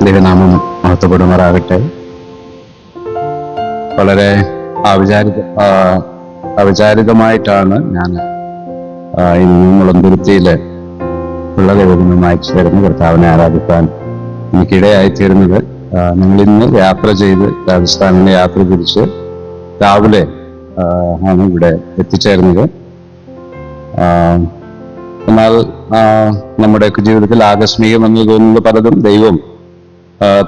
ദൈവനാമം മഹത്വപ്പെടുമാറാകട്ടെ. വളരെ അവിചാരിതമായിട്ടാണ് ഞാൻ ഇന്ന് മുളന്തുരുത്തിയില് ഉള്ള ദൈവജനവുമായി ചേർന്ന് കർത്താവിനെ ആരാധിക്കാൻ എനിക്കിടയായിത്തീരുന്നത്. ഞങ്ങൾ ഇന്ന് യാത്ര ചെയ്ത് രാജസ്ഥാനിലെ യാത്ര തിരിച്ച് രാവിലെ ആണ് ഇവിടെ എത്തിച്ചേർന്നത്. എന്നാൽ നമ്മുടെയൊക്കെ ജീവിതത്തിൽ ആകസ്മികമെന്ന് തോന്നുന്നത് പലതും ദൈവം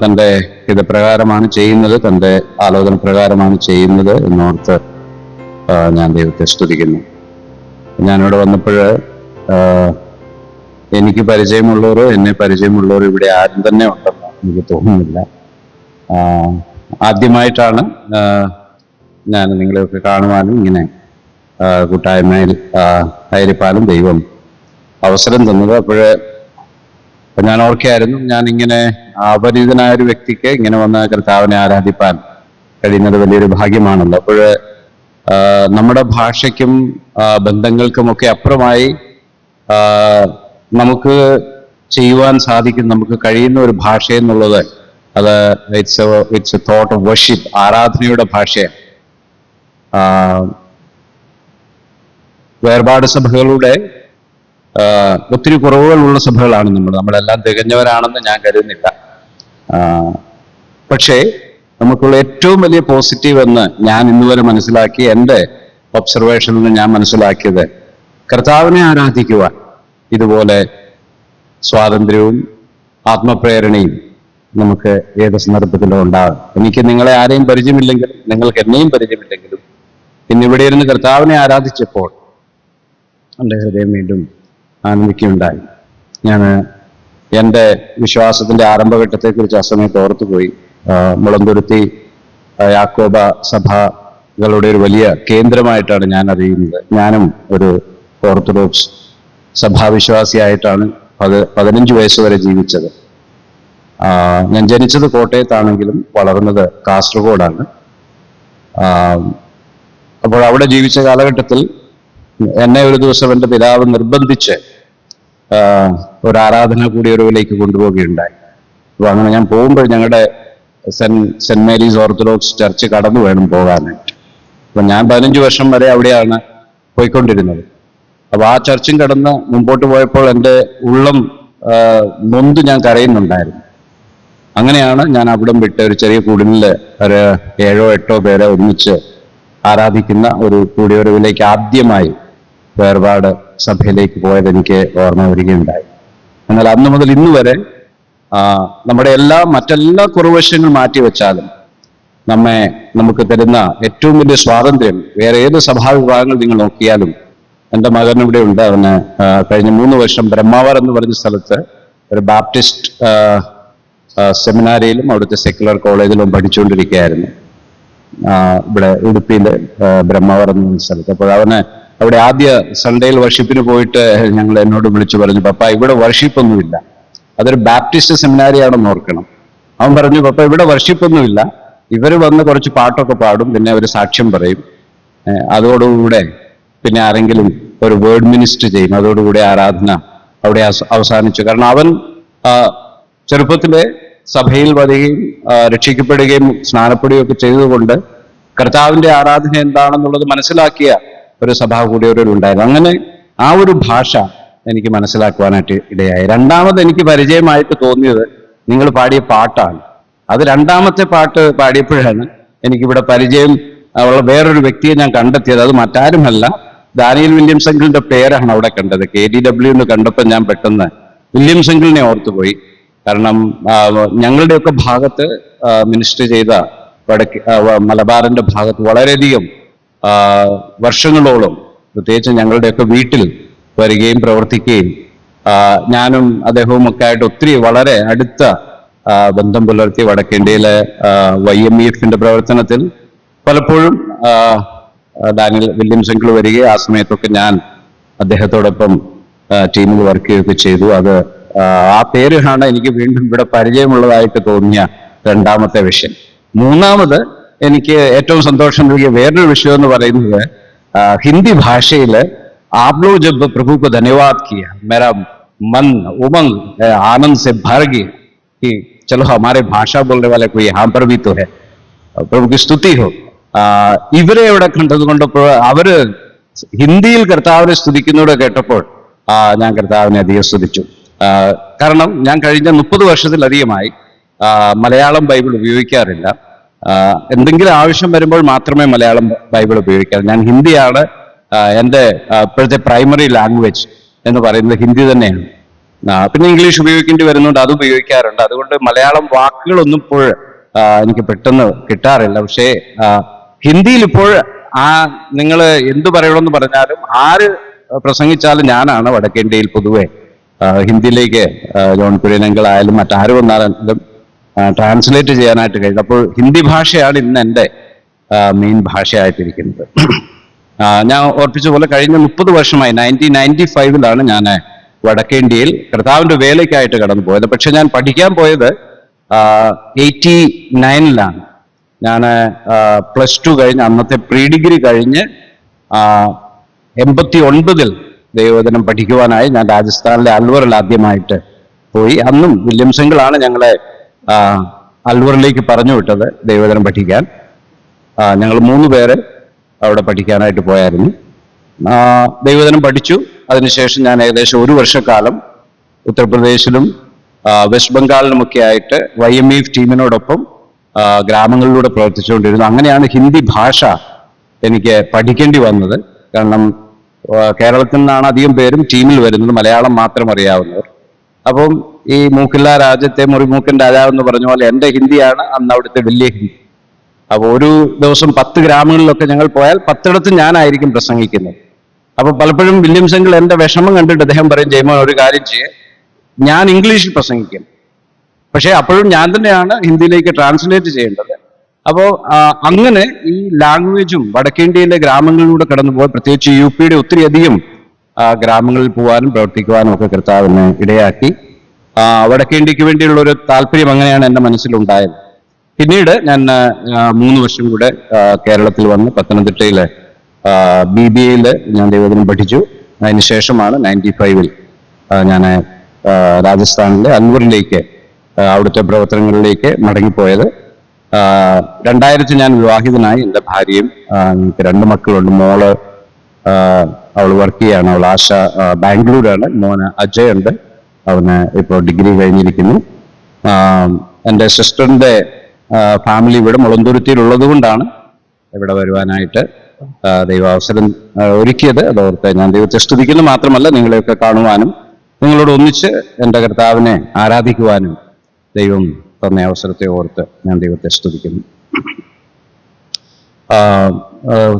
തൻ്റെ ഹിതപ്രകാരമാണ് ചെയ്യുന്നത്, തൻ്റെ ആലോചന പ്രകാരമാണ് ചെയ്യുന്നത് എന്നോർത്ത് ഞാൻ ദൈവത്തെ സ്തുതിക്കുന്നു. ഞാനിവിടെ വന്നപ്പോൾ എനിക്ക് പരിചയമുള്ളവരോ എന്നെ പരിചയമുള്ളവരോ ഇവിടെ ആരും തന്നെ ഉണ്ടെന്ന് എനിക്ക് തോന്നുന്നില്ല. ആദ്യമായിട്ടാണ് ഞാൻ നിങ്ങളെയൊക്കെ കാണുവാനും ഇങ്ങനെ കൂട്ടായ്മയിൽ ആയിരിക്കാനും ദൈവം അവസരം തന്നത്. അപ്പൊ ഞാൻ ഓർക്കുകയായിരുന്നു, ഞാൻ ഇങ്ങനെ അപരിചിതനായ ഒരു വ്യക്തിക്ക് ഇങ്ങനെ വന്ന് കർത്താവിനെ ആരാധിപ്പാൻ കഴിയുന്നത് വലിയൊരു ഭാഗ്യമാണല്ലോ. നമ്മുടെ ഭാഷയ്ക്കും ബന്ധങ്ങൾക്കുമൊക്കെ അപ്പുറമായി നമുക്ക് ചെയ്യുവാൻ സാധിക്കും, നമുക്ക് കഴിയുന്ന ഒരു ഭാഷ എന്നുള്ളത് അത് it's A thought of worship, ആരാധനയുടെ ഭാഷയാണ്. വേർപാട് സഭകളുടെ ഒത്തിരി കുറവുകളുള്ള സഭകളാണ് നമ്മളെല്ലാം തികഞ്ഞവരാണെന്ന് ഞാൻ കരുതുന്നില്ല. പക്ഷേ നമുക്കുള്ള ഏറ്റവും വലിയ പോസിറ്റീവ് എന്ന് ഞാൻ ഇന്നുവരെ മനസ്സിലാക്കി, എൻ്റെ ഒബ്സർവേഷനിൽ നിന്ന് ഞാൻ മനസ്സിലാക്കിയത്, കർത്താവിനെ ആരാധിക്കുവാൻ ഇതുപോലെ സ്വാതന്ത്ര്യവും ആത്മപ്രേരണയും നമുക്ക് ഏത് സന്ദർഭത്തിലും ഉണ്ടാകും. എനിക്ക് നിങ്ങളെ ആരെയും പരിചയമില്ലെങ്കിലും നിങ്ങൾക്ക് എന്നെയും പരിചയമില്ലെങ്കിലും ഇന്നിവിടെ ഇരുന്ന് കർത്താവിനെ ആരാധിച്ചപ്പോൾ എൻ്റെ ഹൃദയം വീണ്ടും ആനന്ദിക്കുകയുണ്ടായി. ഞാൻ എൻ്റെ വിശ്വാസത്തിൻ്റെ ആരംഭഘട്ടത്തെക്കുറിച്ച് ആ സമയത്ത് ഓർത്തുപോയി. മുളന്തുരുത്തി യാക്കോബ സഭകളുടെ ഒരു വലിയ കേന്ദ്രമായിട്ടാണ് ഞാൻ അറിയുന്നത്. ഞാനും ഒരു ഓർത്തഡോക്സ് സഭാവിശ്വാസിയായിട്ടാണ് 15 വയസ്സ് വരെ ജീവിച്ചത്. ഞാൻ ജനിച്ചത് കോട്ടയത്താണെങ്കിലും വളർന്നത് കാസർഗോഡാണ്. അപ്പോൾ അവിടെ ജീവിച്ച കാലഘട്ടത്തിൽ എന്നെ ഒരു ദിവസം എൻ്റെ പിതാവ് നിർബന്ധിച്ച് ഒരു ആരാധന കൂടിയൊരുവിലേക്ക് കൊണ്ടുപോവുകയുണ്ടായി. അപ്പോൾ അങ്ങനെ ഞാൻ പോകുമ്പോൾ ഞങ്ങളുടെ സെന്റ് മേരീസ് ഓർത്തഡോക്സ് ചർച്ച് കടന്നു വേണം പോകാനായിട്ട്. അപ്പൊ ഞാൻ 15 വർഷം വരെ അവിടെയാണ് പോയിക്കൊണ്ടിരുന്നത്. അപ്പൊ ആ ചർച്ചും കടന്ന് മുമ്പോട്ട് പോയപ്പോൾ എൻ്റെ ഉള്ളം നൊന്ത് ഞാൻ കരയുന്നുണ്ടായിരുന്നു. അങ്ങനെയാണ് ഞാൻ അവിടം വിട്ട് ഒരു ചെറിയ കുടിലില് ഒരു 7-8 പേരെ ഒരുമിച്ച് ആരാധിക്കുന്ന ഒരു കൂടിയൊരുവിലേക്ക് ആദ്യമായി വേർപാട് സഭയിലേക്ക് പോയത് എനിക്ക് ഓർമ്മ വരികയുണ്ടായി. എന്നാൽ അന്ന് മുതൽ ഇന്ന് വരെ നമ്മുടെ മറ്റെല്ലാ കുറവശങ്ങൾ മാറ്റിവെച്ചാലും നമുക്ക് തരുന്ന ഏറ്റവും വലിയ സ്വാതന്ത്ര്യം വേറെ ഏത് സഭാവിഭാഗങ്ങൾ നിങ്ങൾ നോക്കിയാലും, എൻ്റെ മകൻ ഇവിടെ ഉണ്ട്. അവന് കഴിഞ്ഞ 3 വർഷം ബ്രഹ്മാവർ എന്ന് പറഞ്ഞ സ്ഥലത്ത് ഒരു ബാപ്റ്റിസ്റ്റ് സെമിനാരിയിലും അവിടുത്തെ സെക്യുലർ കോളേജിലും പഠിച്ചുകൊണ്ടിരിക്കുകയായിരുന്നു, ഇവിടെ ഉടുപ്പിയിലെ ബ്രഹ്മാവർ എന്ന സ്ഥലത്ത്. അപ്പോൾ അവന് അവിടെ ആദ്യ സൺഡേയിൽ വർഷിപ്പിന് പോയിട്ട് എന്നോട് വിളിച്ചു പറഞ്ഞു, പപ്പ ഇവിടെ വർഷിപ്പൊന്നുമില്ല, അതൊരു ബാപ്റ്റിസ്റ്റ് സെമിനാരിയാണെന്ന് ഓർക്കണം. അവൻ പറഞ്ഞു, പപ്പ ഇവിടെ വർഷിപ്പൊന്നുമില്ല, ഇവർ വന്ന് കുറച്ച് പാട്ടൊക്കെ പാടും, പിന്നെ അവർ സാക്ഷ്യം പറയും, അതോടുകൂടെ പിന്നെ ആരെങ്കിലും ഒരു വേർഡ് മിനിസ്റ്റർ ചെയ്യും, അതോടുകൂടി ആരാധന അവിടെ അവസാനിച്ചു. കാരണം അവൻ ചെറുപ്പത്തിലെ സഭയിൽ വരികയും രക്ഷിക്കപ്പെടുകയും സ്നാനപ്പെടുകയൊക്കെ ചെയ്തുകൊണ്ട് കർത്താവിന്റെ ആരാധന എന്താണെന്നുള്ളത് മനസ്സിലാക്കിയ ഒരു സഭാ കൂടിയവരുണ്ടായിരുന്നു. അങ്ങനെ ആ ഒരു ഭാഷ എനിക്ക് മനസ്സിലാക്കുവാനായിട്ട് ഇടയായി. രണ്ടാമത് എനിക്ക് പരിചയമായിട്ട് തോന്നിയത് നിങ്ങൾ പാടിയ പാട്ടാണ്. അത് രണ്ടാമത്തെ പാട്ട് പാടിയപ്പോഴാണ് എനിക്കിവിടെ പരിചയം ഉള്ള വേറൊരു വ്യക്തിയെ ഞാൻ കണ്ടെത്തിയത്. അത് മറ്റാരുമല്ല, ഡാനിയൽ വില്യംസ് അങ്കിളിന്റെ പേരാണ് അവിടെ കണ്ടത്. KDW എന്ന് കണ്ടപ്പോൾ ഞാൻ പെട്ടെന്ന് വില്യംസ് അങ്കിളിനെ ഓർത്തുപോയി. കാരണം ഞങ്ങളുടെയൊക്കെ ഭാഗത്ത് മിനിസ്റ്റർ ചെയ്ത മലബാറിന്റെ ഭാഗത്ത് വളരെയധികം വർഷങ്ങളോളം പ്രത്യേകിച്ച് ഞങ്ങളുടെയൊക്കെ വീട്ടിൽ വരികയും പ്രവർത്തിക്കുകയും ഞാനും അദ്ദേഹവും ഒക്കെ ആയിട്ട് ഒത്തിരി വളരെ അടുത്ത ബന്ധം പുലർത്തി. വടക്കേന്ത്യയിലെ YMEF-ന്റെ പ്രവർത്തനത്തിൽ പലപ്പോഴും ഡാനിയൽ വില്യംസ് അങ്കിൾ വരികയും ആ സമയത്തൊക്കെ ഞാൻ അദ്ദേഹത്തോടൊപ്പം ടീമിൽ വർക്ക് ചെയ്യുകയൊക്കെ ചെയ്തു. ആ പേരാണ് എനിക്ക് വീണ്ടും ഇവിടെ പരിചയമുള്ളതായിട്ട് തോന്നിയ രണ്ടാമത്തെ വിഷയം. മൂന്നാമത് എനിക്ക് ഏറ്റവും സന്തോഷം നൽകിയ വേറൊരു വിഷയം എന്ന് പറയുന്നത് ഹിന്ദി ഭാഷയിൽ आप लोग जब प्रभु को धन्यवाद किया, मेरा मन उमंग आनंद से भर गया कि चलो हमारे भाषा बोलने वाले कोई यहाँ पर भी तो है, प्रभु की स्तुति हो. ഇവരെ ഇവിടെ കണ്ടത് കൊണ്ടപ്പോൾ അവര് ഹിന്ദിയിൽ കർത്താവിനെ സ്തുതിക്കുന്നതോടെ കേട്ടപ്പോൾ ഞാൻ കർത്താവിനെ അധികം സ്തുതിച്ചു. കാരണം ഞാൻ കഴിഞ്ഞ 30 വർഷത്തിലധികമായി മലയാളം ബൈബിൾ ഉപയോഗിക്കാറില്ല. എന്തെങ്കിലും ആവശ്യം വരുമ്പോൾ മാത്രമേ മലയാളം ബൈബിൾ ഉപയോഗിക്കാറ്. ഞാൻ ഹിന്ദിയാണ് എൻ്റെ ഇപ്പോഴത്തെ പ്രൈമറി ലാംഗ്വേജ് എന്ന് പറയുന്നത് ഹിന്ദി തന്നെയാണ്. പിന്നെ ഇംഗ്ലീഷ് ഉപയോഗിക്കേണ്ടി വരുന്നുണ്ട്, അത് ഉപയോഗിക്കാറുണ്ട്. അതുകൊണ്ട് മലയാളം വാക്കുകളൊന്നും ഇപ്പോൾ എനിക്ക് പെട്ടെന്ന് കിട്ടാറില്ല. പക്ഷേ ഹിന്ദിയിൽ ഇപ്പോൾ നിങ്ങൾ എന്തു പറയണമെന്ന് പറഞ്ഞാലും ആര് പ്രസംഗിച്ചാലും ഞാനാണ് വടക്കേ ഇന്ത്യയിൽ പൊതുവെ ഹിന്ദിയിലേക്ക് ജോൺ കുര്യനങ്കിൾ ആയാലും മറ്റാര് വന്നാലും ട്രാൻസ്ലേറ്റ് ചെയ്യാനായിട്ട് കഴിയും. അപ്പോൾ ഹിന്ദി ഭാഷയാണ് ഇന്ന് എൻ്റെ മെയിൻ ഭാഷയായിട്ടിരിക്കുന്നത്. ഞാൻ ഓർപ്പിച്ച പോലെ കഴിഞ്ഞ 30 വർഷമായി 1995 ഞാൻ വടക്കേ ഇന്ത്യയിൽ കർത്താവിന്റെ വേലയ്ക്കായിട്ട് കടന്നു പോയത്. പക്ഷെ ഞാൻ പഠിക്കാൻ പോയത് 89 ഞാൻ +2 കഴിഞ്ഞ് അന്നത്തെ പ്രീ ഡിഗ്രി കഴിഞ്ഞ് 89 ദൈവവചനം പഠിക്കുവാനായി ഞാൻ രാജസ്ഥാനിലെ അൽവറിൽ ആദ്യമായിട്ട് പോയി. അന്നും വില്യംസ് അങ്കിളാണ് ഞങ്ങളെ അൽവറിലേക്ക് പറഞ്ഞു വിട്ടത് ദൈവവചനം പഠിക്കാൻ. ഞങ്ങൾ 3 പേര് അവിടെ പഠിക്കാനായിട്ട് പോയായിരുന്നു. ദൈവവചനം പഠിച്ചു. അതിനുശേഷം ഞാൻ ഏകദേശം 1 വർഷക്കാലം ഉത്തർപ്രദേശിലും വെസ്റ്റ് ബംഗാളിലുമൊക്കെ ആയിട്ട് YME ടീമിനോടൊപ്പം ഗ്രാമങ്ങളിലൂടെ പ്രവർത്തിച്ചുകൊണ്ടിരുന്നു. അങ്ങനെയാണ് ഹിന്ദി ഭാഷ എനിക്ക് പഠിക്കേണ്ടി വന്നത്. കാരണം കേരളത്തിൽ നിന്നാണ് അധികം പേരും ടീമിൽ വരുന്നത്, മലയാളം മാത്രം അറിയാവുന്നവർ. അപ്പം ഈ മൂക്കില്ല രാജ്യത്തെ മുറിമൂക്കൻ രാജാവ് എന്ന് പറഞ്ഞ പോലെ എൻ്റെ ഹിന്ദിയാണ് അന്ന് അവിടുത്തെ വലിയ ഹിന്ദി. അപ്പോൾ ഒരു ദിവസം 10 ഗ്രാമങ്ങളിലൊക്കെ ഞങ്ങൾ പോയാൽ 10 ഞാനായിരിക്കും പ്രസംഗിക്കുന്നത്. അപ്പൊ പലപ്പോഴും വില്യംസ് അങ്കിൾ എൻ്റെ വിഷമം കണ്ടിട്ട് അദ്ദേഹം പറയും, ജയ്മോൻ ഒരു കാര്യം ചെയ്യേ, ഞാൻ ഇംഗ്ലീഷിൽ പ്രസംഗിക്കും, പക്ഷെ അപ്പോഴും ഞാൻ തന്നെയാണ് ഹിന്ദിയിലേക്ക് ട്രാൻസ്ലേറ്റ് ചെയ്യേണ്ടത്. അപ്പോൾ അങ്ങനെ ഈ ലാംഗ്വേജും വടക്കേ ഇന്ത്യയിലെ ഗ്രാമങ്ങളിലൂടെ കടന്നുപോയി, പ്രത്യേകിച്ച് UPയുടെ ഒത്തിരിയധികം ഗ്രാമങ്ങളിൽ പോകാനും പ്രവർത്തിക്കുവാനും ഒക്കെ കർത്താവിനെ ഇടയാക്കി. വടക്കേ ഇന്ത്യക്ക് വേണ്ടിയുള്ള ഒരു താല്പര്യം അങ്ങനെയാണ് എൻ്റെ മനസ്സിലുണ്ടായത്. പിന്നീട് ഞാൻ 3 വർഷം കൂടെ കേരളത്തിൽ വന്ന് പത്തനംതിട്ടയിലെ BBAയിൽ ഞാൻ ദൈവവചനം പഠിച്ചു. അതിനുശേഷമാണ് 95 ഞാൻ രാജസ്ഥാനിലെ അൽവറിലേക്ക് അവിടുത്തെ പ്രവർത്തനങ്ങളിലേക്ക് മടങ്ങിപ്പോയത്. 2000 ഞാൻ വിവാഹിതനായി. എൻ്റെ ഭാര്യയും എനിക്ക് 2 മക്കളുണ്ട്. മോള് അവൾ വർക്ക് ചെയ്യാണ്, അവൾ ആശ ബാംഗ്ലൂരാണ്. മോന് അജയ് ഉണ്ട്, അവന് ഇപ്പോൾ ഡിഗ്രി കഴിഞ്ഞിരിക്കുന്നു. എൻ്റെ സിസ്റ്ററിൻ്റെ ഫാമിലി ഇവിടെ മുളന്തുരുത്തിയിലുള്ളത് കൊണ്ടാണ് ഇവിടെ വരുവാനായിട്ട് ദൈവം അവസരം ഒരുക്കിയത്. അതോർത്ത് ഞാൻ ദൈവത്തെ സ്തുതിക്കുന്നു. മാത്രമല്ല നിങ്ങളെയൊക്കെ കാണുവാനും നിങ്ങളോട് ഒന്നിച്ച് എൻ്റെ കർത്താവിനെ ആരാധിക്കുവാനും ദൈവം തന്ന അവസരത്തെ ഓർത്ത് ഞാൻ ദൈവത്തെ സ്തുതിക്കുന്നു.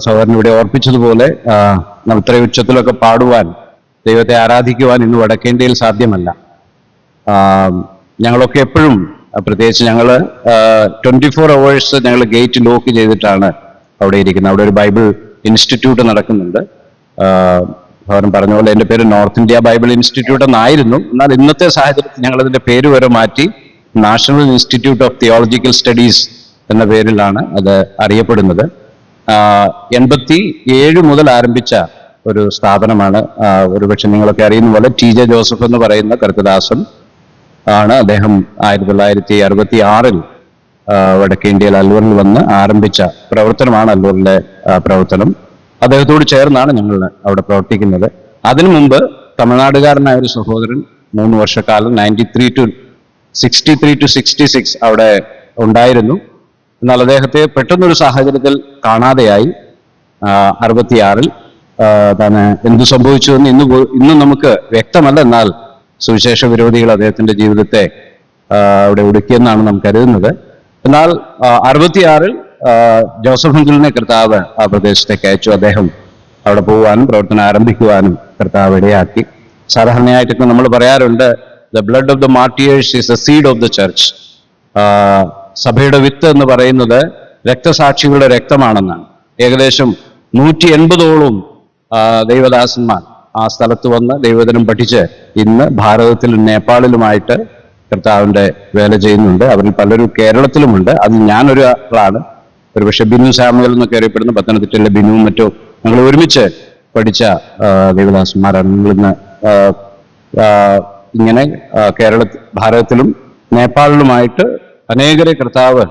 സഹോദരൻ ഇവിടെ ഓർപ്പിച്ചതുപോലെ ഇത്ര ഉച്ചത്തിലൊക്കെ പാടുവാൻ, ദൈവത്തെ ആരാധിക്കുവാൻ ഇന്ന് വടക്കേ ഇന്ത്യയിൽ സാധ്യമല്ല. ഞങ്ങളൊക്കെ എപ്പോഴും, പ്രത്യേകിച്ച് ഞങ്ങൾ 24 hours ഞങ്ങൾ ഗേറ്റ് ലോക്ക് ചെയ്തിട്ടാണ് അവിടെ ഇരിക്കുന്നത്. അവിടെ ഒരു ബൈബിൾ ഇൻസ്റ്റിറ്റ്യൂട്ട് നടക്കുന്നുണ്ട്. അവൻ പറഞ്ഞ പോലെ എൻ്റെ പേര് നോർത്ത് ഇന്ത്യ ബൈബിൾ ഇൻസ്റ്റിറ്റ്യൂട്ട് എന്നായിരുന്നു. എന്നാൽ ഇന്നത്തെ സാഹചര്യത്തിൽ ഞങ്ങളതിൻ്റെ പേര് വരെ മാറ്റി national institute of theological studies എന്ന പേരിലാണ് അത് അറിയപ്പെടുന്നത്. 87 മുതൽ ആരംഭിച്ച ഒരു സ്ഥാപനമാണ്. ഒരുപക്ഷെ നിങ്ങളൊക്കെ അറിയുന്ന പോലെ TJ ജോസഫ് എന്ന് പറയുന്ന കർത്തദാസൻ ആണ്. അദ്ദേഹം 1966 വടക്കേ ഇന്ത്യയിൽ അൽവറിൽ വന്ന് ആരംഭിച്ച പ്രവർത്തനമാണ് അൽവറിലെ പ്രവർത്തനം. അദ്ദേഹത്തോട് ചേർന്നാണ് ഞങ്ങൾ അവിടെ പ്രവർത്തിക്കുന്നത്. അതിനു മുമ്പ് തമിഴ്നാടുകാരനായ ഒരു സഹോദരൻ 3 വർഷക്കാലം 93 to 66 അവിടെ ഉണ്ടായിരുന്നു. എന്നാൽ അദ്ദേഹത്തെ പെട്ടെന്നൊരു സാഹചര്യത്തിൽ കാണാതെയായി. 66 തന്നെ എന്തു സംഭവിച്ചു എന്ന് ഇന്നും നമുക്ക് വ്യക്തമല്ല. എന്നാൽ സുവിശേഷ വിരോധികൾ അദ്ദേഹത്തിന്റെ ജീവിതത്തെ അവിടെ ഒടുക്കിയെന്നാണ് നാം കരുതുന്നത്. എന്നാൽ 66 ജോസഫ് അങ്കിളിനെ കർത്താവ് ആ പ്രദേശത്തേക്ക് അയച്ചു. അദ്ദേഹം അവിടെ പോകാനും പ്രവർത്തനം ആരംഭിക്കുവാനും കർത്താവ് ഇടയാക്കി. സാധാരണയായിട്ടൊക്കെ നമ്മൾ പറയാറുണ്ട്, the blood of the martyrs is the seed of the church. സഭയുടെ വിത്ത് എന്ന് പറയുന്നത് രക്തസാക്ഷികളുടെ രക്തമാണെന്നാണ്. ഏകദേശം 180ഓളം ദൈവദാസന്മാർ ആ സ്ഥലത്ത് വന്ന് ദൈവവചനം പഠിച്ച് ഇന്ന് ഭാരതത്തിലും നേപ്പാളിലുമായിട്ട് കർത്താവിന്റെ വേല ചെയ്യുന്നുണ്ട്. അവരിൽ പലരും കേരളത്തിലുമുണ്ട്. അതിൽ ഞാനൊരു ആളാണ്. ഒരുപക്ഷെ ബിനു സാമുവൽ എന്നൊക്കെ അറിയപ്പെടുന്ന പത്തനംതിട്ടയിലെ ബിനുവും മറ്റോ ഞങ്ങൾ ഒരുമിച്ച് പഠിച്ച ദൈവദാസന്മാരാണ്. നിങ്ങളിന്ന് ഇങ്ങനെ ഭാരതത്തിലും നേപ്പാളിലുമായിട്ട് അനേകരെ കർത്താവ്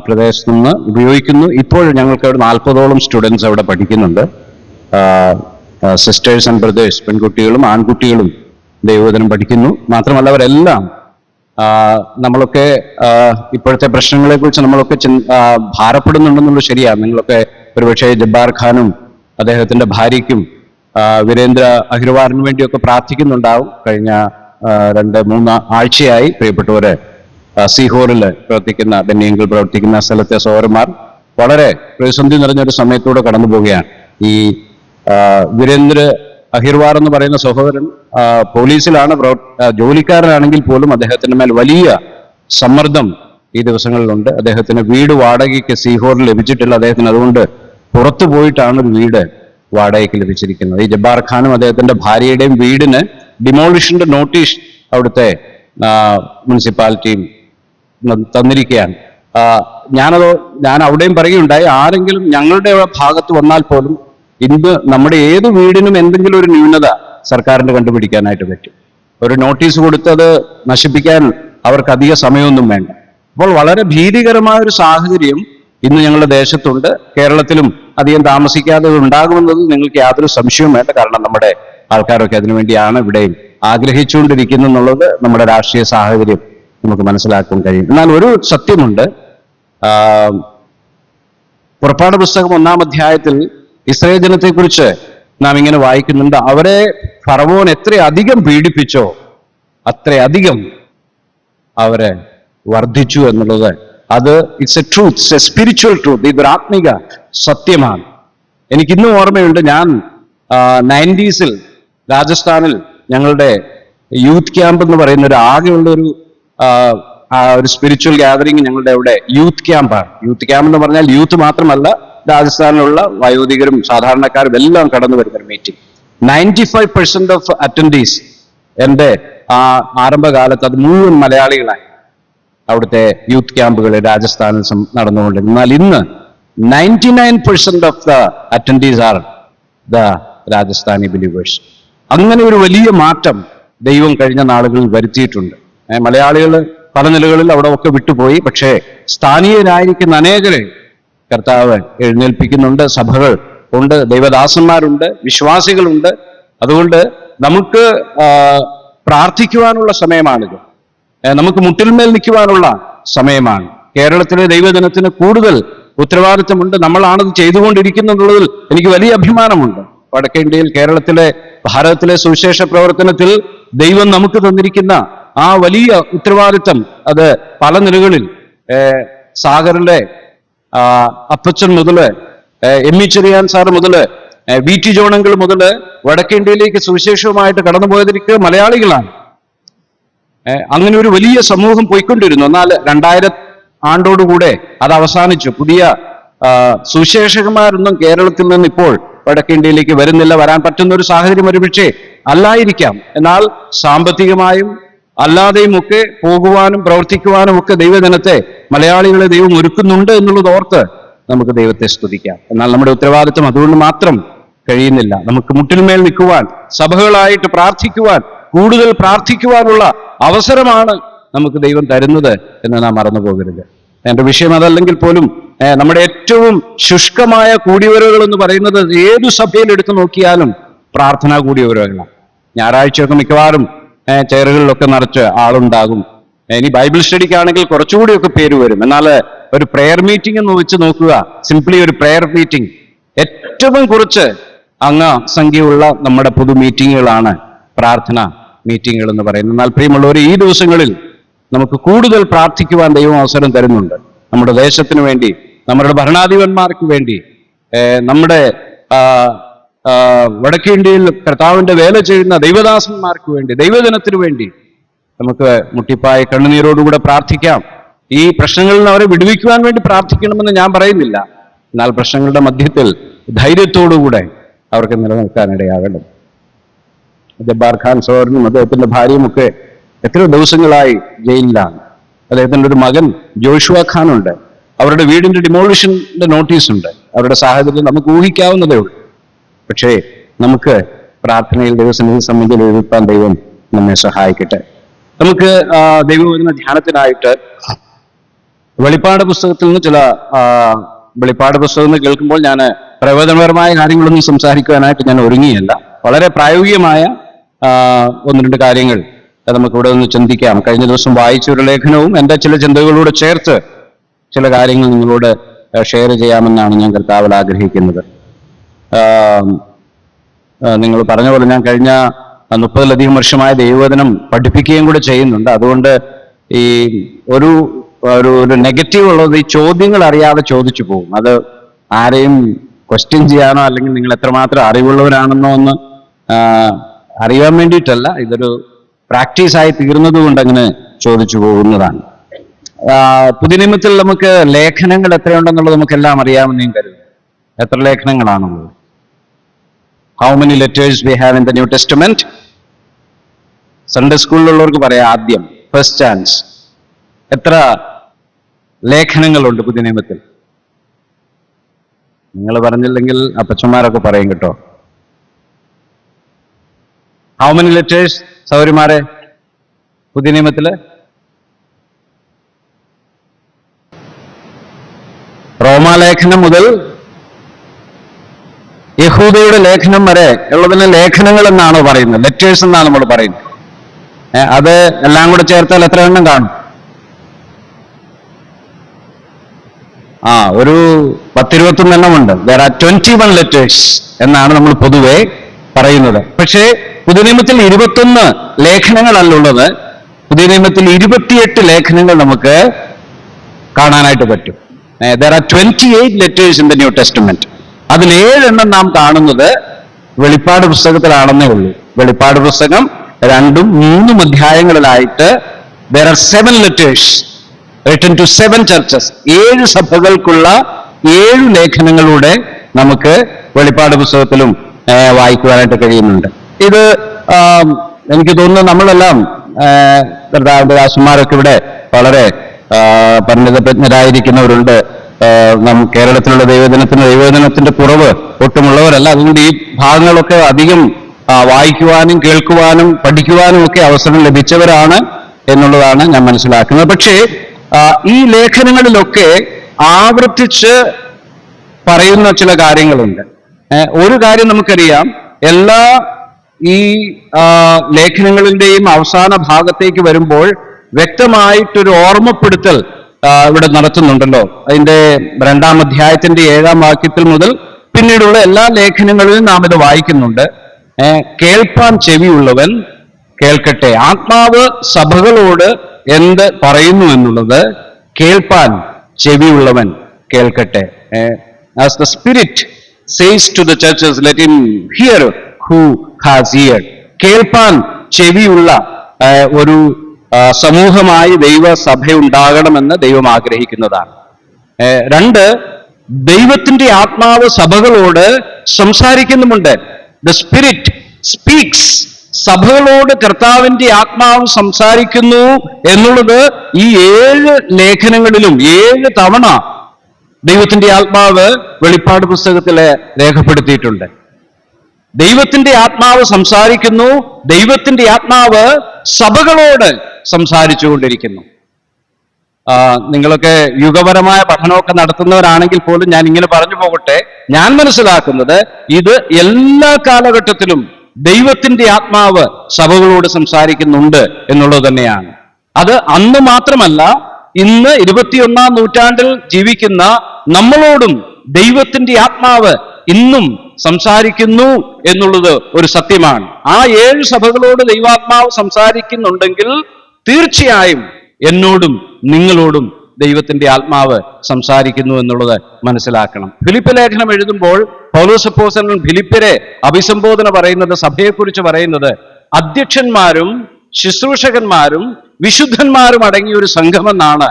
പ്രദേശത്തു നിന്ന് ഉപയോഗിക്കുന്നു. ഇപ്പോൾ ഞങ്ങൾക്ക് അവിടെ 40ഓളം സ്റ്റുഡൻസ് അവിടെ പഠിക്കുന്നുണ്ട്. സിസ്റ്റേഴ്സ് ആൻഡ് ബ്രദേഴ്സ്, പെൺകുട്ടികളും ആൺകുട്ടികളും ദൈവവചനം പഠിക്കുന്നു. മാത്രമല്ല അവരെല്ലാം നമ്മളൊക്കെ ഇപ്പോഴത്തെ പ്രശ്നങ്ങളെക്കുറിച്ച് നമ്മളൊക്കെ ഭാരപ്പെടുന്നുണ്ടെന്നുള്ളത് ശരിയാണ്. നിങ്ങളൊക്കെ ഒരുപക്ഷെ ജബ്ബാർ ഖാനും അദ്ദേഹത്തിന്റെ ഭാര്യയ്ക്കും വീരേന്ദ്ര അഹിർവാറിന് വേണ്ടിയൊക്കെ പ്രാർത്ഥിക്കുന്നുണ്ടാവും. കഴിഞ്ഞ 2-3 ആഴ്ചയായി പ്രിയപ്പെട്ടവര് സീഹോറിൽ പ്രവർത്തിക്കുന്ന, ബെന്നിയങ്കിൽ പ്രവർത്തിക്കുന്ന സ്ഥലത്തെ സഹോദരന്മാർ വളരെ പ്രതിസന്ധി നിറഞ്ഞൊരു സമയത്തൂടെ കടന്നു പോവുകയാണ്. ഈ വീരേന്ദ്ര അഹിർവാർ എന്ന് പറയുന്ന സഹോദരൻ പോലീസിലാണ്, ജോലിക്കാരനാണെങ്കിൽ പോലും അദ്ദേഹത്തിന്റെ മേൽ വലിയ സമ്മർദ്ദം ഈ ദിവസങ്ങളിലുണ്ട്. അദ്ദേഹത്തിന് വീട് വാടകയ്ക്ക് സീഹോറിൽ ലഭിച്ചിട്ടില്ല. അദ്ദേഹത്തിന് അതുകൊണ്ട് പുറത്തു പോയിട്ടാണ് ഒരു വീട് വാടകയ്ക്ക് ലഭിച്ചിരിക്കുന്നത്. ഈ ജബ്ബാർ ഖാനും അദ്ദേഹത്തിന്റെ ഭാര്യയുടെയും വീടിന് ഡിമോളിഷന്റെ നോട്ടീസ് അവിടുത്തെ മുനിസിപ്പാലിറ്റിയും തന്നിരിക്കുകയാണ്. ഞാൻ അവിടെയും പറയുകയുണ്ടായി, ആരെങ്കിലും ഞങ്ങളുടെ ഭാഗത്ത് വന്നാൽ പോലും ഇന്ന് നമ്മുടെ ഏത് വീടിനും എന്തെങ്കിലും ഒരു ന്യൂനത സർക്കാരിന് കണ്ടുപിടിക്കാനായിട്ട് പറ്റും. ഒരു നോട്ടീസ് കൊടുത്തത് നശിപ്പിക്കാൻ അവർക്ക് അധിക സമയമൊന്നും വേണ്ട. അപ്പോൾ വളരെ ഭീതികരമായ ഒരു സാഹചര്യം ഇന്ന് ഞങ്ങളുടെ ദേശത്തുണ്ട്. കേരളത്തിലും അധികം താമസിക്കാതെ ഉണ്ടാകുമെന്നത് നിങ്ങൾക്ക് യാതൊരു സംശയവും വേണ്ട. കാരണം നമ്മുടെ ആൾക്കാരൊക്കെ അതിനുവേണ്ടിയാണ് ഇവിടെയും ആഗ്രഹിച്ചുകൊണ്ടിരിക്കുന്നുള്ളത് നമ്മുടെ രാഷ്ട്രീയ സാഹചര്യം നമുക്ക് മനസ്സിലാക്കാൻ കഴിയും. എന്നാൽ ഒരു സത്യമുണ്ട്. പുറപ്പാട് പുസ്തകം 1-ാം അധ്യായത്തിൽ ഇസ്രായേൽ ജനത്തെക്കുറിച്ച് നാം ഇങ്ങനെ വായിക്കുന്നുണ്ട്. അവരെ ഫറവോൻ എത്രയധികം പീഡിപ്പിച്ചോ അത്രയധികം അവരെ വർദ്ധിച്ചു എന്നുള്ളത്, അത് it's A truth, it's A spiritual truth. ഇതൊരു ആത്മിക സത്യമാണ്. എനിക്കിന്നും ഓർമ്മയുണ്ട്, ഞാൻ 90s രാജസ്ഥാനിൽ ഞങ്ങളുടെ യൂത്ത് ക്യാമ്പ് എന്ന് പറയുന്ന ഒരു ആകെയുള്ള ഒരു സ്പിരിച്വൽ ഗ്യാതറിംഗ് ഞങ്ങളുടെ അവിടെ യൂത്ത് ക്യാമ്പാണ്. യൂത്ത് ക്യാമ്പ് എന്ന് പറഞ്ഞാൽ യൂത്ത് മാത്രമല്ല, രാജസ്ഥാനിലുള്ള വയോധികരും സാധാരണക്കാരും എല്ലാം കടന്നു വരുന്ന ഒരു മീറ്റിംഗ്. 95% ഓഫ് അറ്റൻഡീസ് എൻ്റെ ആരംഭകാലത്ത് അത് മുഴുവൻ മലയാളികളായി അവിടുത്തെ യൂത്ത് ക്യാമ്പുകൾ രാജസ്ഥാനിൽ നടന്നുകൊണ്ടിരുന്നു. എന്നാൽ ഇന്ന് 99% of the attendees are the Rajasthani believers. അങ്ങനെ ഒരു വലിയ മാറ്റം ദൈവം കഴിഞ്ഞ നാളുകളിൽ വരുത്തിയിട്ടുണ്ട്. മലയാളികൾ പല നിലകളിൽ അവിടെ ഒക്കെ വിട്ടുപോയി. പക്ഷേ സ്ഥാനീയരായിരിക്കുന്ന അനേകരെ കർത്താവ് എഴുന്നേൽപ്പിക്കുന്നുണ്ട്. സഭകൾ ഉണ്ട്, ദൈവദാസന്മാരുണ്ട്, വിശ്വാസികളുണ്ട്. അതുകൊണ്ട് നമുക്ക് പ്രാർത്ഥിക്കുവാനുള്ള സമയമാണിത്. നമുക്ക് മുട്ടിന്മേൽ നിൽക്കുവാനുള്ള സമയമാണ്. കേരളത്തിലെ ദൈവജനത്തിന് കൂടുതൽ ഉത്തരവാദിത്തമുണ്ട്. നമ്മളാണത് ചെയ്തുകൊണ്ടിരിക്കുന്നുള്ളതിൽ എനിക്ക് വലിയ അഭിമാനമുണ്ട്. വടക്കേ ഇന്ത്യയിൽ, കേരളത്തിലെ, ഭാരതത്തിലെ സുവിശേഷ പ്രവർത്തനത്തിൽ ദൈവം നമുക്ക് തന്നിരിക്കുന്ന ആ വലിയ ഉത്തരവാദിത്തം, അത് പല നിലകളിൽ സാഗറിലെ അപ്പച്ചൻ മുതല്, എം.ഇ. ചെറിയാൻ സാറ് മുതല്, വി.ടി. ജോണങ്കിൾ മുതല് വടക്കേ ഇന്ത്യയിലേക്ക് സുവിശേഷവുമായിട്ട് കടന്നുപോയതിരിക്കുക മലയാളികളാണ്. അങ്ങനെ ഒരു വലിയ സമൂഹം പോയിക്കൊണ്ടിരുന്നു. എന്നാൽ 2000 ആണ്ടോടുകൂടെ അത് അവസാനിച്ചു. പുതിയ സുവിശേഷകന്മാരൊന്നും കേരളത്തിൽ നിന്ന് ഇപ്പോൾ വടക്കേ ഇന്ത്യയിലേക്ക് വരുന്നില്ല. വരാൻ പറ്റുന്ന ഒരു സാഹചര്യം ഒരുപക്ഷെ അല്ലായിരിക്കാം. എന്നാൽ സാമ്പത്തികമായും അല്ലാതെയും ഒക്കെ പോകുവാനും പ്രവർത്തിക്കുവാനും ഒക്കെ ദൈവജനത്തെ, മലയാളികളെ ദൈവം ഒരുക്കുന്നുണ്ട് എന്നുള്ളത് ഓർത്ത് നമുക്ക് ദൈവത്തെ സ്തുതിക്കാം. എന്നാൽ നമ്മുടെ ഉത്തരവാദിത്വം അതുകൊണ്ട് മാത്രം കഴിയുന്നില്ല. നമുക്ക് മുട്ടിന്മേൽ നിൽക്കുവാൻ, സഭകളായിട്ട് പ്രാർത്ഥിക്കുവാൻ, കൂടുതൽ പ്രാർത്ഥിക്കുവാനുള്ള അവസരമാണ് നമുക്ക് ദൈവം തരുന്നത് എന്ന് നാം മറന്നു പോകരുത്. എന്റെ വിഷയം അതല്ലെങ്കിൽ പോലും നമ്മുടെ ഏറ്റവും ശുഷ്കമായ കൂടിവരവുകൾ എന്ന് പറയുന്നത് ഏതു സഭയിൽ എടുത്തു നോക്കിയാലും പ്രാർത്ഥനാ കൂടിവരവുകളാണ്. ഞായറാഴ്ചയൊക്കെ മിക്കവാറും ചെയറുകളിലൊക്കെ നിറച്ച് ആളുണ്ടാകും. ഇനി ബൈബിൾ സ്റ്റഡിക്കാണെങ്കിൽ കുറച്ചുകൂടിയൊക്കെ പേര് വരും. എന്നാൽ ഒരു പ്രെയർ മീറ്റിംഗ് എന്ന് വെച്ച് നോക്കുക, സിംപ്ലി ഒരു പ്രെയർ മീറ്റിംഗ്, ഏറ്റവും കുറച്ച് സംഖ്യയുള്ള നമ്മുടെ പൊതു മീറ്റിങ്ങുകളാണ് പ്രാർത്ഥന മീറ്റിങ്ങുകൾ എന്ന് പറയുന്നത്. എന്നാൽ പ്രിയമുള്ളവർ, ഈ ദിവസങ്ങളിൽ നമുക്ക് കൂടുതൽ പ്രാർത്ഥിക്കുവാൻ ദൈവം അവസരം തരുന്നുണ്ട്. നമ്മുടെ ദേശത്തിന് വേണ്ടി, നമ്മുടെ ഭരണാധിപന്മാർക്ക് വേണ്ടി, നമ്മുടെ വടക്കേ ഇന്ത്യയിൽ കർത്താവിന്റെ വേല ചെയ്യുന്ന ദൈവദാസന്മാർക്ക് വേണ്ടി, ദൈവജനത്തിനു വേണ്ടി നമുക്ക് മുട്ടിപ്പായ കണ്ണുനീരോടുകൂടെ പ്രാർത്ഥിക്കാം. ഈ പ്രശ്നങ്ങളിൽ നിന്ന് അവരെ വിടുവിക്കുവാൻ വേണ്ടി പ്രാർത്ഥിക്കണമെന്ന് ഞാൻ പറയുന്നില്ല. എന്നാൽ പ്രശ്നങ്ങളുടെ മധ്യത്തിൽ ധൈര്യത്തോടുകൂടെ അവർക്ക് നിലനിൽക്കാനിടയാകണം. ജബ്ബാർ ഖാൻ സഹോദരനും അദ്ദേഹത്തിന്റെ ഭാര്യയും ഒക്കെ എത്രയോ ദിവസങ്ങളായി ജയിലിലാണ്. അദ്ദേഹത്തിന്റെ ഒരു മകൻ ജോഷുവ ഖാനുണ്ട്. അവരുടെ വീടിന്റെ ഡിമോളിഷന്റെ നോട്ടീസുണ്ട്. അവരുടെ സാഹചര്യം നമുക്ക് ഊഹിക്കാവുന്നതേ ഉള്ളൂ. പക്ഷേ നമുക്ക് പ്രാർത്ഥനയിൽ ദൈവസന്നിധി സംബന്ധിച്ച് എഴുതാൻ ദൈവം നമ്മെ സഹായിക്കട്ടെ. നമുക്ക് ദൈവവചന ധ്യാനത്തിനായിട്ട് വെളിപ്പാട് പുസ്തകത്തിൽ നിന്ന് ചില വെളിപ്പാട് പുസ്തകം എന്ന് കേൾക്കുമ്പോൾ ഞാൻ പ്രയോജനപരമായ കാര്യങ്ങളൊന്നും സംസാരിക്കുവാനായിട്ട് ഞാൻ ഒരുങ്ങിയല്ല. വളരെ പ്രായോഗികമായ ഒന്ന് രണ്ട് കാര്യങ്ങൾ നമുക്കിവിടെ ഒന്ന് ചിന്തിക്കാം. കഴിഞ്ഞ ദിവസം വായിച്ച ഒരു ലേഖനവും എൻ്റെ ചില ചിന്തകളോട് ചേർത്ത് ചില കാര്യങ്ങൾ നിങ്ങളോട് ഷെയർ ചെയ്യാമെന്നാണ് ഞാൻ കർത്താവിൽ ആഗ്രഹിക്കുന്നത്. നിങ്ങൾ പറഞ്ഞ പോലെ ഞാൻ കഴിഞ്ഞ 30-ലധികം വർഷമായ ദൈവവചനം പഠിപ്പിക്കുകയും കൂടെ ചെയ്യുന്നുണ്ട്. അതുകൊണ്ട് ഈ ഒരു നെഗറ്റീവ് ഉള്ളത് ഈ ചോദ്യങ്ങൾ അറിയാതെ ചോദിച്ചു പോകും. അത് ആരെയും ക്വസ്റ്റ്യൻ ചെയ്യാനോ അല്ലെങ്കിൽ നിങ്ങൾ എത്രമാത്രം അറിവുള്ളവരാണെന്നോ ഒന്ന് അറിയാൻ വേണ്ടിയിട്ടല്ല, ഇതൊരു പ്രാക്ടീസായി തീർന്നത് കൊണ്ട് അങ്ങനെ ചോദിച്ചു പോകുന്നതാണ്. പുതിയ നിയമത്തിൽ നമുക്ക് ലേഖനങ്ങൾ എത്രയുണ്ടെന്നുള്ളത് നമുക്കെല്ലാം അറിയാമെന്ന് ഞാൻ കരുതുന്നു. എത്ര ലേഖനങ്ങളാണുള്ളത്? How many letters we have in the New Testament? Sunday സ്കൂളിലുള്ളവർക്ക് പറയാം ആദ്യം, ഫസ്റ്റ് ചാൻസ്. എത്ര ലേഖനങ്ങളുണ്ട് പുതിയ നിയമത്തിൽ? നിങ്ങൾ പറഞ്ഞില്ലെങ്കിൽ അപ്പച്ചന്മാരൊക്കെ പറയും കേട്ടോ. How many letters സൗരിമാരെ പുതിയ നിയമത്തില്? റോമാലേഖനം മുതൽ യഹൂദയുടെ ലേഖനം വരെ ഉള്ളതിനെ ലേഖനങ്ങൾ എന്നാണ് പറയുന്നത്, ലെറ്റേഴ്സ് എന്നാണ് നമ്മൾ പറയുന്നത്. അത് എല്ലാം കൂടെ ചേർത്താൽ എത്ര എണ്ണം കാണും? ഒരു 10-21 എണ്ണമുണ്ട്. There are 21 letters എന്നാണ് നമ്മൾ പൊതുവെ പറയുന്നത്. പക്ഷേ പുതിയ നിയമത്തിൽ 21 ലേഖനങ്ങളല്ലുള്ളത്. പുതിയ നിയമത്തിൽ 28 ലേഖനങ്ങൾ നമുക്ക് കാണാനായിട്ട് പറ്റും. There are 28 letters in the New Testament. അതിൽ 7 എണ്ണം നാം കാണുന്നത് വെളിപ്പാട് പുസ്തകത്തിലാണെന്നേ ഉള്ളൂ. വെളിപ്പാട് പുസ്തകം 2-3 അധ്യായങ്ങളിലായിട്ട് there are 7 letters written to 7 churches. 7 സഭകൾക്കുള്ള 7 ലേഖനങ്ങളുടെ നമുക്ക് വെളിപ്പാട് പുസ്തകത്തിലും വായിക്കുവാനായിട്ട് കഴിയുന്നുണ്ട്. ഇത് എനിക്ക് തോന്നുന്നു നമ്മളെല്ലാം കർത്താവിന്റെ ദാസന്മാരൊക്കെ ഇവിടെ വളരെ പരിണിതജ്ഞരായിരിക്കുന്നവരുണ്ട്. കേരളത്തിലുള്ള ദൈവജനത്തിന്റെ കുറവ് ഒട്ടുമുള്ളവരല്ല. അതുകൊണ്ട് ഈ ഭാഗങ്ങളൊക്കെ അധികം വായിക്കുവാനും കേൾക്കുവാനും പഠിക്കുവാനും ഒക്കെ അവസരം ലഭിച്ചവരാണ് എന്നുള്ളതാണ് ഞാൻ മനസ്സിലാക്കുന്നത്. പക്ഷേ ഈ ലേഖനങ്ങളിലൊക്കെ ആവർത്തിച്ച് പറയുന്ന ചില കാര്യങ്ങളുണ്ട്. ഒരു കാര്യം നമുക്കറിയാം, എല്ലാ ഈ ലേഖനങ്ങളിന്റെയും അവസാന ഭാഗത്തേക്ക് വരുമ്പോൾ വ്യക്തമായിട്ടൊരു ഓർമ്മപ്പെടുത്തൽ ഇവിടെ നടത്തുന്നുണ്ടല്ലോ. അതിന്റെ 2-ാം അധ്യായത്തിന്റെ 7-ാം വാക്യത്തിൽ മുതൽ പിന്നീടുള്ള എല്ലാ ലേഖനങ്ങളിലും നാം ഇത് വായിക്കുന്നുണ്ട്. കേൾപ്പാൻ ചെവിയുള്ളവൻ കേൾക്കട്ടെ. ആത്മാവ് സഭകളോട് എന്ത് പറയുന്നു എന്നുള്ളത് കേൾപ്പാൻ ചെവിയുള്ളവൻ കേൾക്കട്ടെ. As the Spirit says to the churches, let him hear who has ear. കേൾപ്പാൻ ചെവിയുള്ള ഒരു സമൂഹമായി ദൈവസഭയുണ്ടാകണമെന്ന് ദൈവം ആഗ്രഹിക്കുന്നതാണ്. 2, ദൈവത്തിന്റെ ആത്മാവ് സഭകളോട് സംസാരിക്കുന്നുമുണ്ട്. The Spirit speaks. സഭകളോട് കർത്താവിന്റെ ആത്മാവ് സംസാരിക്കുന്നു എന്നുള്ളത് ഈ 7 ലേഖനങ്ങളിലും 7 തവണ ദൈവത്തിന്റെ ആത്മാവ് വെളിപ്പാട് പുസ്തകത്തില് രേഖപ്പെടുത്തിയിട്ടുണ്ട്. ദൈവത്തിന്റെ ആത്മാവ് സംസാരിക്കുന്നു, ദൈവത്തിന്റെ ആത്മാവ് സഭകളോട് സംസാരിച്ചുകൊണ്ടിരിക്കുന്നു. നിങ്ങളൊക്കെ യുഗപരമായ പഠനമൊക്കെ നടത്തുന്നവരാണെങ്കിൽ പോലും ഞാൻ ഇങ്ങനെ പറഞ്ഞു പോകട്ടെ, ഞാൻ മനസ്സിലാക്കുന്നത് ഇത് എല്ലാ കാലഘട്ടത്തിലും ദൈവത്തിന്റെ ആത്മാവ് സഭകളോട് സംസാരിക്കുന്നുണ്ട് എന്നുള്ളത് തന്നെയാണ്. അത് അന്ന് മാത്രമല്ല, ഇന്ന് 21-ാം നൂറ്റാണ്ടിൽ ജീവിക്കുന്ന നമ്മളോടും ദൈവത്തിന്റെ ആത്മാവ് ഇന്നും സംസാരിക്കുന്നു എന്നുള്ളത് ഒരു സത്യമാണ്. ആ 7 സഭകളോട് ദൈവാത്മാവ് സംസാരിക്കുന്നുണ്ടെങ്കിൽ തീർച്ചയായും എന്നോടും നിങ്ങളോടും ദൈവത്തിന്റെ ആത്മാവ് സംസാരിക്കുന്നു എന്നുള്ളത് മനസ്സിലാക്കണം. ഫിലിപ്പ് ലേഖനം എഴുതുമ്പോൾ പൗലോസ് അപ്പോസ്തലൻ ഫിലിപ്പ്യരെ അഭിസംബോധന പറയുന്നത്, സഭയെക്കുറിച്ച് പറയുന്നത്, അധ്യക്ഷന്മാരും ശുശ്രൂഷകന്മാരും വിശുദ്ധന്മാരും അടങ്ങിയ ഒരു സംഘമെന്നാണ്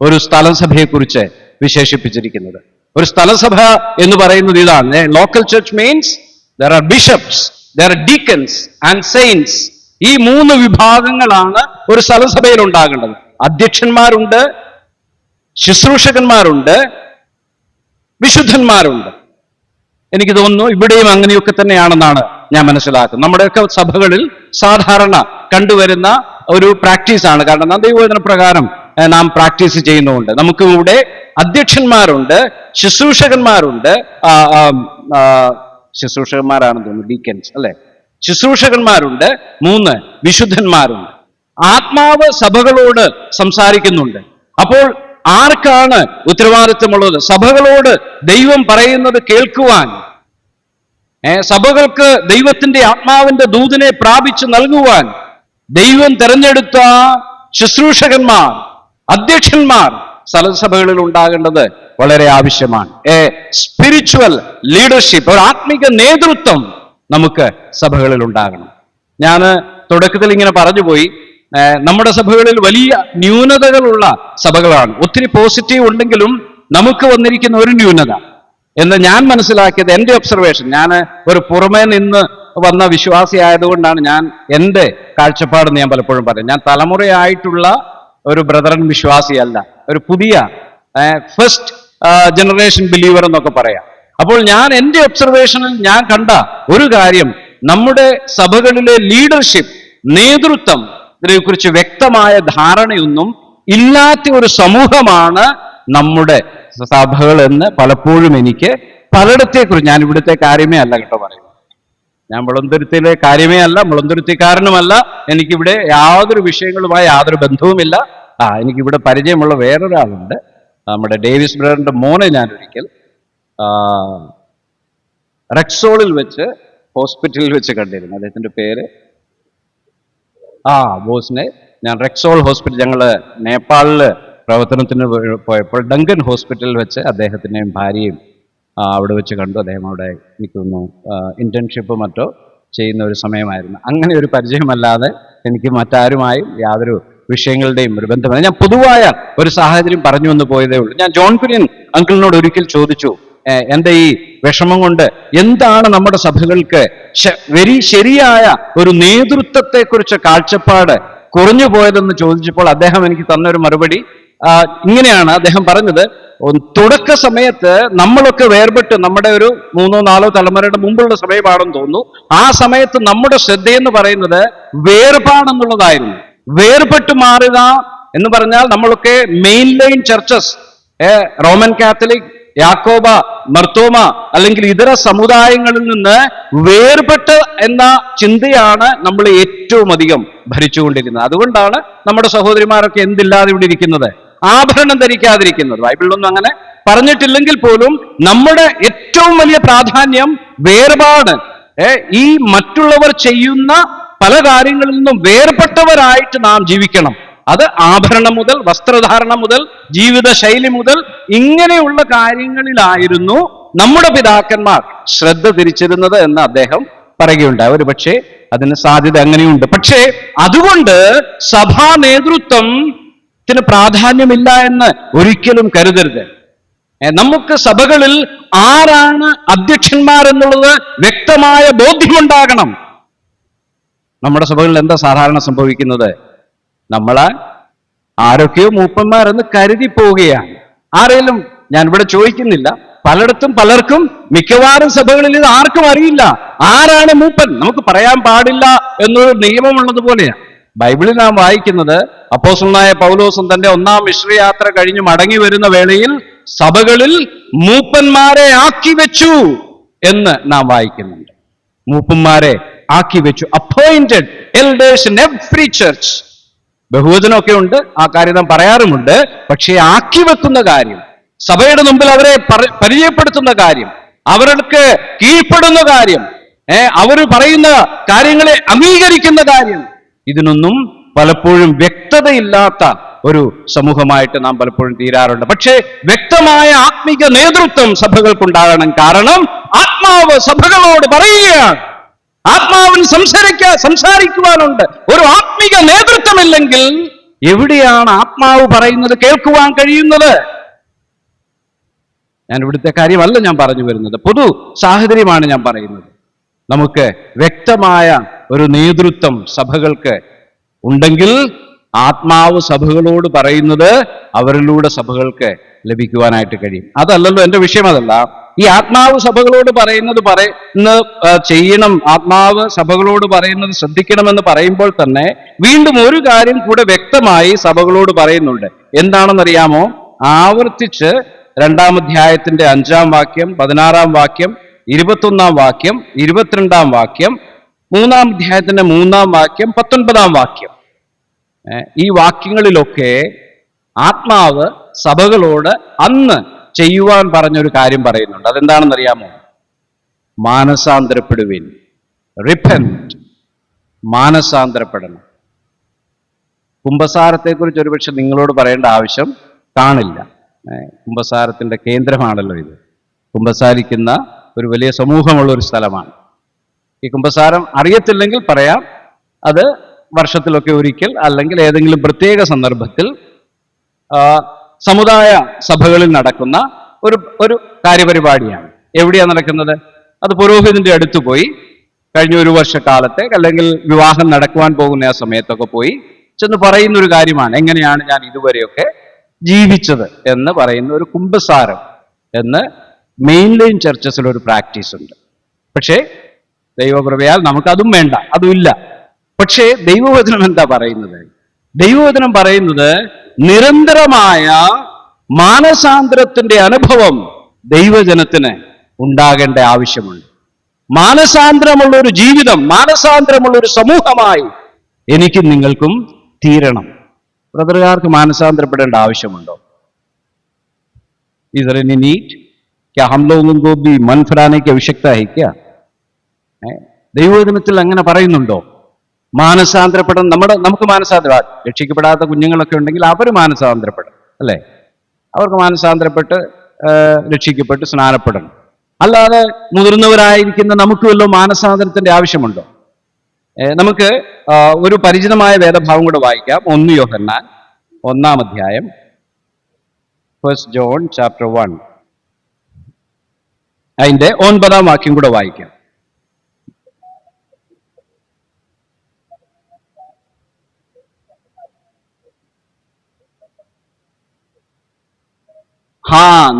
ഒരു സ്ഥലസഭയെക്കുറിച്ച് വിശേഷിപ്പിച്ചിരിക്കുന്നത്. ഒരു സ്ഥലസഭ എന്ന് പറയുന്നത് ഇതാണ്. Local church means there are bishops, there are deacons and saints. ഈ 3 വിഭാഗങ്ങളാണ് ഒരു സ്ഥലസഭയിൽ ഉണ്ടാകേണ്ടത്. അധ്യക്ഷന്മാരുണ്ട്, ശുശ്രൂഷകന്മാരുണ്ട്, വിശുദ്ധന്മാരുണ്ട്. എനിക്ക് തോന്നുന്നു ഇവിടെയും അങ്ങനെയൊക്കെ തന്നെയാണെന്നാണ് ഞാൻ മനസ്സിലാക്കുന്നത്. നമ്മുടെയൊക്കെ സഭകളിൽ സാധാരണ കണ്ടുവരുന്ന ഒരു പ്രാക്ടീസാണ്. കാരണം നാം ദൈവവചന പ്രകാരം നാം പ്രാക്ടീസ് ചെയ്യുന്നുണ്ട്. നമുക്ക് ഇവിടെ അധ്യക്ഷന്മാരുണ്ട്, ശുശ്രൂഷകന്മാരുണ്ട്, ശുശ്രൂഷകന്മാരാണെന്ന് തോന്നുന്നു, ഡീക്കൻസ് അല്ലെ, ശുശ്രൂഷകന്മാരുണ്ട്, 3 വിശുദ്ധന്മാരുണ്ട്. ആത്മാവ് സഭകളോട് സംസാരിക്കുന്നുണ്ട്. അപ്പോൾ ആർക്കാണ് ഉത്തരവാദിത്വമുള്ളത്? സഭകളോട് ദൈവം പറയുന്നത് കേൾക്കുവാൻ, സഭകൾക്ക് ദൈവത്തിന്റെ ആത്മാവിന്റെ ദൂതിനെ പ്രാപിച്ചു നൽകുവാൻ ദൈവം തെരഞ്ഞെടുത്ത ശുശ്രൂഷകന്മാർ, അധ്യക്ഷന്മാർ സ്ഥലസഭകളിൽ ഉണ്ടാകേണ്ടത് വളരെ ആവശ്യമാണ്. സ്പിരിച്വൽ ലീഡർഷിപ്പ്, ഒരു ആത്മിക നേതൃത്വം നമുക്ക് സഭകളിൽ ഉണ്ടാകണം. ഞാൻ തുടക്കത്തിൽ ഇങ്ങനെ പറഞ്ഞുപോയി, നമ്മുടെ സഭകളിൽ വലിയ ന്യൂനതകളുള്ള സഭകളാണ്. ഒത്തിരി പോസിറ്റീവ് ഉണ്ടെങ്കിലും നമുക്ക് വന്നിരിക്കുന്ന ഒരു ന്യൂനത എന്ന് ഞാൻ മനസ്സിലാക്കിയത്, എൻ്റെ ഒബ്സർവേഷൻ, ഞാൻ ഒരു പുറമേ നിന്ന് വന്ന വിശ്വാസി ആയതുകൊണ്ടാണ് ഞാൻ എൻ്റെ കാഴ്ചപ്പാടെന്ന് ഞാൻ പലപ്പോഴും പറയും. ഞാൻ തലമുറയായിട്ടുള്ള ഒരു ബ്രദറൻ വിശ്വാസിയല്ല, ഒരു പുതിയ ഫസ്റ്റ് ജനറേഷൻ ബിലീവർ എന്നൊക്കെ പറയാം. അപ്പോൾ ഞാൻ എൻ്റെ ഒബ്സർവേഷനിൽ ഞാൻ കണ്ട ഒരു കാര്യം, നമ്മുടെ സഭകളിലെ ലീഡർഷിപ്പ്, നേതൃത്വം, ഇതിനെക്കുറിച്ച് വ്യക്തമായ ധാരണയൊന്നും ഇല്ലാത്ത ഒരു സമൂഹമാണ് നമ്മുടെ സഭകൾ എന്ന് പലപ്പോഴും എനിക്ക് പലയിടത്തെക്കുറിച്ച്, ഞാൻ ഇവിടുത്തെ കാര്യമേ അല്ല കേട്ടോ പറയുന്നത്, ഞാൻ മുളന്തുരുത്തിയിലെ കാര്യമേ അല്ല, മുളന്തുരുത്തിക്കാരനുമല്ല, എനിക്കിവിടെ യാതൊരു വിഷയങ്ങളുമായി യാതൊരു ബന്ധവുമില്ല. എനിക്കിവിടെ പരിചയമുള്ള വേറൊരാളുണ്ട്, നമ്മുടെ ഡേവിസ് ബ്രദറിന്റെ മോനെ ഞാൻ ഒരിക്കൽ റെക്സോളിൽ വെച്ച് ഹോസ്പിറ്റലിൽ വെച്ച് കണ്ടിരുന്നു. അദ്ദേഹത്തിന്റെ പേര് ബോസിനെ ഞാൻ റെക്സോൾ ഹോസ്പിറ്റൽ, ഞങ്ങൾ നേപ്പാളിൽ പ്രവർത്തനത്തിന് പോയപ്പോൾ ഡങ്കൻ ഹോസ്പിറ്റലിൽ വെച്ച് അദ്ദേഹത്തിൻ്റെയും ഭാര്യയും അവിടെ വെച്ച് കണ്ടു. അദ്ദേഹം അവിടെ എനിക്കൊന്നു ഇന്റേൺഷിപ്പ് മറ്റോ ചെയ്യുന്ന ഒരു സമയമായിരുന്നു. അങ്ങനെ ഒരു പരിചയമല്ലാതെ എനിക്ക് മറ്റാരുമായും യാതൊരു വിഷയങ്ങളുടെയും ഒരു ബന്ധമില്ല. ഞാൻ പൊതുവായ ഒരു സാഹചര്യം പറഞ്ഞു എന്ന് പോയതേ ഉള്ളൂ. ഞാൻ ജോൺ കുര്യൻ അങ്കിളിനോട് ഒരിക്കൽ ചോദിച്ചു, എൻ്റെ ഈ വിഷമം കൊണ്ട് എന്താണ് നമ്മുടെ സഭകൾക്ക് ശരിയായ ഒരു നേതൃത്വത്തെക്കുറിച്ച് കാഴ്ചപ്പാട് കുറഞ്ഞു പോയതെന്ന് ചോദിച്ചപ്പോൾ അദ്ദേഹം എനിക്ക് തന്നൊരു മറുപടി ഇങ്ങനെയാണ്. അദ്ദേഹം പറഞ്ഞത്, തുടക്ക സമയത്ത് നമ്മളൊക്കെ വേർപെട്ട്, നമ്മുടെ ഒരു 3-4 തലമുറയുടെ മുമ്പുള്ള സമയമാണെന്ന് തോന്നുന്നു, ആ സമയത്ത് നമ്മുടെ ശ്രദ്ധയെന്ന് പറയുന്നത് വേർപാടെന്നുള്ളതായിരുന്നു. വേർപെട്ട് മാറുക എന്ന് പറഞ്ഞാൽ നമ്മളൊക്കെ main line churches, Roman Catholic, യാക്കോബ, മർത്തോമ അല്ലെങ്കിൽ ഇതര സമുദായങ്ങളിൽ നിന്ന് വേർപെട്ട് എന്ന ചിന്തയാണ് നമ്മൾ ഏറ്റവും അധികം ഭരിച്ചുകൊണ്ടിരുന്നത്. അതുകൊണ്ടാണ് നമ്മുടെ സഹോദരിമാരൊക്കെ എന്തില്ലാതെ ഇവിടെ ഇരിക്കുന്നത്, ആഭരണം ധരിക്കാതിരിക്കുന്നത്. ബൈബിളിലൊന്നും അങ്ങനെ പറഞ്ഞിട്ടില്ലെങ്കിൽ പോലും നമ്മുടെ ഏറ്റവും വലിയ പ്രാധാന്യം വേർപാട്. ഈ മറ്റുള്ളവർ ചെയ്യുന്ന പല കാര്യങ്ങളിൽ നിന്നും വേർപെട്ടവരായിട്ട് നാം ജീവിക്കണം. അത് ആഭരണം മുതൽ, വസ്ത്രധാരണം മുതൽ, ജീവിത ശൈലി മുതൽ, ഇങ്ങനെയുള്ള കാര്യങ്ങളിലായിരുന്നു നമ്മുടെ പിതാക്കന്മാർ ശ്രദ്ധ തിരിച്ചിരുന്നത് എന്ന് അദ്ദേഹം പറയുകയുണ്ടായി. ഒരു പക്ഷേ അതിന് സാധ്യത അങ്ങനെയുണ്ട്. പക്ഷേ അതുകൊണ്ട് സഭാ നേതൃത്വത്തിന് പ്രാധാന്യമില്ല എന്ന് ഒരിക്കലും കരുതരുത്. നമുക്ക് സഭകളിൽ ആരാണ് അധ്യക്ഷന്മാരെന്നുള്ളത് വ്യക്തമായ ബോധ്യമുണ്ടാകണം. നമ്മുടെ സഭകളിൽ എന്താ സാധാരണ സംഭവിക്കുന്നത്? നമ്മളെ ആരൊക്കെയോ മൂപ്പന്മാരെന്ന് കരുതി പോവുകയാണ്. ആരെങ്കിലും, ഞാൻ ഇവിടെ ചോദിക്കുന്നില്ല, പലയിടത്തും പലർക്കും, മിക്കവാറും സഭകളിൽ ഇത് ആർക്കും അറിയില്ല ആരാണ് മൂപ്പൻ. നമുക്ക് പറയാൻ പാടില്ല എന്നൊരു നിയമമുള്ളതുപോലെയാണ്. ബൈബിളിൽ നാം വായിക്കുന്നത്, അപ്പോസ്തലനായ പൗലോസും തന്റെ 1-ാം മിശ്രയാത്ര കഴിഞ്ഞ് മടങ്ങി വരുന്ന വേളയിൽ സഭകളിൽ മൂപ്പന്മാരെ ആക്കി വെച്ചു എന്ന് നാം വായിക്കുന്നുണ്ട്. മൂപ്പന്മാരെ ആക്കി വെച്ചു, appointed elders in every church. ബഹുവചനമൊക്കെ ഉണ്ട്, ആ കാര്യം നാം പറയാറുമുണ്ട്. പക്ഷേ ആക്കി വെക്കുന്ന കാര്യം, സഭയുടെ മുമ്പിൽ അവരെ പരിചയപ്പെടുത്തുന്ന കാര്യം, അവർക്ക് കീഴ്പ്പെടുന്ന കാര്യം, അവർ പറയുന്ന കാര്യങ്ങളെ അംഗീകരിക്കുന്ന കാര്യം, ഇതിനൊന്നും പലപ്പോഴും വ്യക്തതയില്ലാത്ത ഒരു സമൂഹമായിട്ട് നാം പലപ്പോഴും തീരാറുണ്ട്. പക്ഷേ വ്യക്തമായ ആത്മീക നേതൃത്വം സഭകൾക്കുണ്ടാകണം. കാരണം ആത്മാവ് സഭകളോട് പറയുകയാണ്, ആത്മാവിന് സംസാരിക്കുവാനുണ്ട്. ഒരു ആത്മീക നേതൃത്വമില്ലെങ്കിൽ എവിടെയാണ് ആത്മാവ് പറയുന്നത് കേൾക്കുവാൻ കഴിയുന്നത്? ഞാൻ ഇവിടുത്തെ കാര്യമല്ല ഞാൻ പറഞ്ഞു വരുന്നത്, പൊതു സാഹചര്യമാണ് ഞാൻ പറയുന്നത്. നമുക്ക് വ്യക്തമായ ഒരു നേതൃത്വം സഭകൾക്ക് ഉണ്ടെങ്കിൽ ആത്മാവ് സഭകളോട് പറയുന്നത് അവരിലൂടെ സഭകൾക്ക് ലഭിക്കുവാനായിട്ട് കഴിയും. അതല്ലല്ലോ എൻ്റെ വിഷയം, അതല്ല. ഈ ആത്മാവ് സഭകളോട് ചെയ്യണം, ആത്മാവ് സഭകളോട് പറയുന്നത് ശ്രദ്ധിക്കണമെന്ന് പറയുമ്പോൾ തന്നെ വീണ്ടും ഒരു കാര്യം കൂടെ വ്യക്തമായി സഭകളോട് പറയുന്നുണ്ട്. എന്താണെന്നറിയാമോ? ആവർത്തിച്ച് 2-ാം അധ്യായത്തിന്റെ 5-ാം വാക്യം, 16-ാം വാക്യം, 21-ാം വാക്യം, 22-ാം വാക്യം, 3-ാം അധ്യായത്തിന്റെ 3-ാം വാക്യം, 19-ാം വാക്യം, ഈ വാക്യങ്ങളിലൊക്കെ ആത്മാവ് സഭകളോട് അന്ന് ചെയ്യുവാൻ പറഞ്ഞൊരു കാര്യം പറയുന്നുണ്ട്. അതെന്താണെന്നറിയാമോ? മാനസാന്തരപ്പെടുവിൻ, റിപ്പന്റ്, മാനസാന്തരപ്പെടണം. കുമ്പസാരത്തെക്കുറിച്ച് ഒരുപക്ഷെ നിങ്ങളോട് പറയേണ്ട ആവശ്യം കാണില്ല. കുമ്പസാരത്തിന്റെ കേന്ദ്രമാണല്ലോ ഇത്. കുമ്പസാരിക്കുന്ന ഒരു വലിയ സമൂഹമുള്ള ഒരു സ്ഥലമാണ്. ഈ കുമ്പസാരം അറിയത്തില്ലെങ്കിൽ പറയാം, അത് വർഷത്തിലൊക്കെ ഒരിക്കൽ അല്ലെങ്കിൽ ഏതെങ്കിലും പ്രത്യേക സന്ദർഭത്തിൽ സമുദായ സഭകളിൽ നടക്കുന്ന ഒരു കാര്യപരിപാടിയാണ്. എവിടെയാണ് നടക്കുന്നത്? അത് പുരോഹിതന്റെ അടുത്ത് പോയി കഴിഞ്ഞ ഒരു വർഷക്കാലത്തെ അല്ലെങ്കിൽ വിവാഹം നടക്കുവാൻ പോകുന്ന ആ സമയത്തൊക്കെ പോയി ചെന്ന് പറയുന്ന ഒരു കാര്യമാണ്. എങ്ങനെയാണ് ഞാൻ ഇതുവരെയൊക്കെ ജീവിച്ചത് എന്ന് പറയുന്ന ഒരു കുമ്പസാരം എന്ന് മെയിൻ ലൈൻ ചർച്ചസിൽ ഒരു പ്രാക്ടീസ് ഉണ്ട്. പക്ഷേ ദൈവകൃപയാൽ നമുക്കതും വേണ്ട, അതുമില്ല. പക്ഷേ ദൈവവചനം എന്താ പറയുന്നത്? ദൈവവചനം പറയുന്നത് നിരന്തരമായ മാനസാന്തരത്തിന്റെ അനുഭവം ദൈവജനത്തിന് ഉണ്ടാകേണ്ട ആവശ്യമുണ്ട്. മാനസാന്തരമുള്ള ഒരു ജീവിതം, മാനസാന്തരമുള്ള ഒരു സമൂഹമായി എനിക്കും നിങ്ങൾക്കും തീരണം. ബ്രദറുകാർക്ക് മാനസാന്തരപ്പെടേണ്ട ആവശ്യമുണ്ടോ? Is there any need? क्या हम लोगों को भी मन फिराने की आवश्यकता है क्या? ദൈവവചനത്തിൽ അങ്ങനെ പറയുന്നുണ്ടോ? മാനസാന്തരപ്പെടണം. നമുക്ക് മാനസാന്തരം, രക്ഷിക്കപ്പെടാത്ത കുഞ്ഞുങ്ങളൊക്കെ ഉണ്ടെങ്കിൽ അവർ മാനസാന്തരപ്പെടണം, അല്ലേ? അവർക്ക് മാനസാന്തരപ്പെട്ട് രക്ഷിക്കപ്പെട്ട് സ്നാനപ്പെടണം. അല്ലാതെ മുതിർന്നവരായിരിക്കുന്ന നമുക്ക് വല്ലതും മാനസാന്തരത്തിന്റെ ആവശ്യമുണ്ടോ? നമുക്ക് ഒരു പരിചിതമായ വേദഭാവം കൂടെ വായിക്കാം. 1 യോഹന്നാൻ 1-ാം അധ്യായം, 1 John chapter 1, അതിന്റെ 9-ാം വാക്യം കൂടെ വായിക്കാം.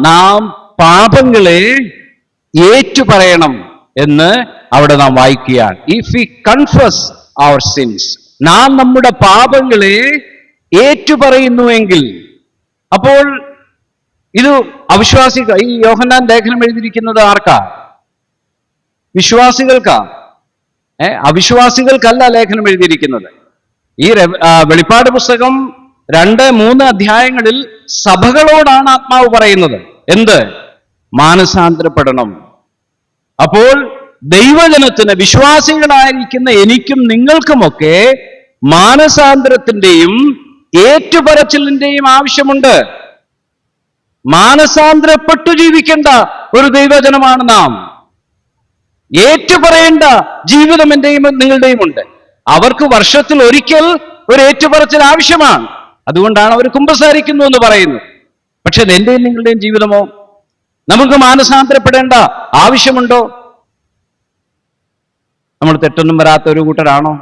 നാം പാപങ്ങളെ ഏറ്റുപറയണം എന്ന് അവിടെ നാം വായിക്കുകയാണ്. If we confess our sins, നാം നമ്മുടെ പാപങ്ങളെ ഏറ്റുപറയുന്നുവെങ്കിൽ, അപ്പോൾ ഇത് അവിശ്വാസികൾ, ഈ യോഹന്നാൻ ലേഖനം എഴുതിയിരിക്കുന്നത് ആർക്കാ? വിശ്വാസികൾക്കാ. അവിശ്വാസികൾക്കല്ല ലേഖനം എഴുതിയിരിക്കുന്നത്. ഈ വെളിപ്പാട് പുസ്തകം 2-3 അധ്യായങ്ങളിൽ സഭകളോടാണ് ആത്മാവ് പറയുന്നത്. എന്ത്? മാനസാന്തരപ്പെടണം. അപ്പോൾ ദൈവജനത്തിന്, വിശ്വാസികളായിരിക്കുന്ന എനിക്കും നിങ്ങൾക്കുമൊക്കെ മാനസാന്തരത്തിന്റെയും ഏറ്റുപറച്ചിലിന്റെയും ആവശ്യമുണ്ട്. മാനസാന്തരപ്പെട്ടു ജീവിക്കേണ്ട ഒരു ദൈവജനമാണ് നാം. ഏറ്റുപറയേണ്ട ജീവിതം എന്റെയും നിങ്ങളുടെയും ഉണ്ട്. അവർക്ക് വർഷത്തിൽ ഒരിക്കൽ ഒരു ഏറ്റുപറച്ചിൽ ആവശ്യമാണ്. അതുകൊണ്ടാണ് അവർ കുമ്പസാരിക്കുന്നു എന്ന് പറയുന്നത്. പക്ഷെ എന്റെയും നിങ്ങളുടെയും ജീവിതമോ? നമുക്ക് മാനസാന്തരപ്പെടേണ്ട ആവശ്യമുണ്ടോ? നമ്മൾ തെറ്റൊന്നും വരാത്ത ഒരു കൂട്ടരാണോ?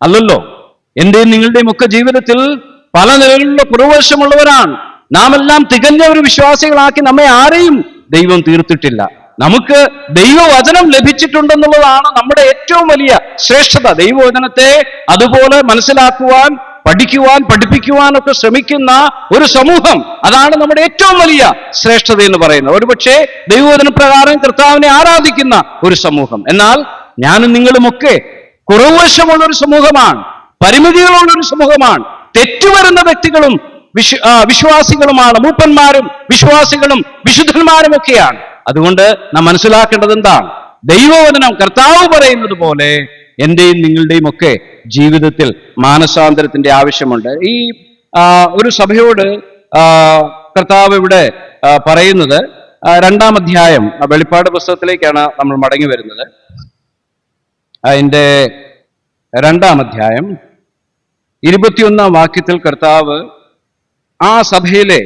അല്ലല്ലോ. എന്റെയും നിങ്ങളുടെയും ഒക്കെ ജീവിതത്തിൽ പല നിലകളിലുള്ള കുറവശമുള്ളവരാണ്. നാം എല്ലാം തികഞ്ഞ ഒരു വിശ്വാസികളാക്കി നമ്മെ ആരെയും ദൈവം തീർത്തിട്ടില്ല. നമുക്ക് ദൈവവചനം ലഭിച്ചിട്ടുണ്ടെന്നുള്ളതാണ് നമ്മുടെ ഏറ്റവും വലിയ ശ്രേഷ്ഠത. ദൈവവചനത്തെ അതുപോലെ മനസ്സിലാക്കുവാൻ, പഠിക്കുവാൻ, പഠിപ്പിക്കുവാനൊക്കെ ശ്രമിക്കുന്ന ഒരു സമൂഹം, അതാണ് നമ്മുടെ ഏറ്റവും വലിയ ശ്രേഷ്ഠത എന്ന് പറയുന്നത്. ഒരുപക്ഷെ ദൈവവചന പ്രകാരം കർത്താവിനെ ആരാധിക്കുന്ന ഒരു സമൂഹം. എന്നാൽ ഞാനും നിങ്ങളുമൊക്കെ കുറവശമുള്ള ഒരു സമൂഹമാണ്, പരിമിതികളുള്ള ഒരു സമൂഹമാണ്, തെറ്റുവരുന്ന വ്യക്തികളും വിശ്വാസികളുമാണ്. മൂപ്പന്മാരും വിശ്വാസികളും വിശുദ്ധന്മാരും ഒക്കെയാണ്. അതുകൊണ്ട് നാം മനസ്സിലാക്കേണ്ടത് എന്താണ്? ദൈവവചനം കർത്താവ് പറയുന്നത് പോലെ എന്റെയും നിങ്ങളുടെയും ഒക്കെ ജീവിതത്തിൽ മാനസാന്തരത്തിന്റെ ആവശ്യമുണ്ട്. ഈ ഒരു സഭയോട് കർത്താവ് ഇവിടെ പറയുന്നത് 2-ാം അധ്യായം, വെളിപ്പാട് പുസ്തകത്തിലേക്കാണ് നമ്മൾ മടങ്ങി വരുന്നത്. അതിന്റെ 2-ാം അധ്യായം 21-ാം വാക്യത്തിൽ കർത്താവ് ആ സഭയിലെ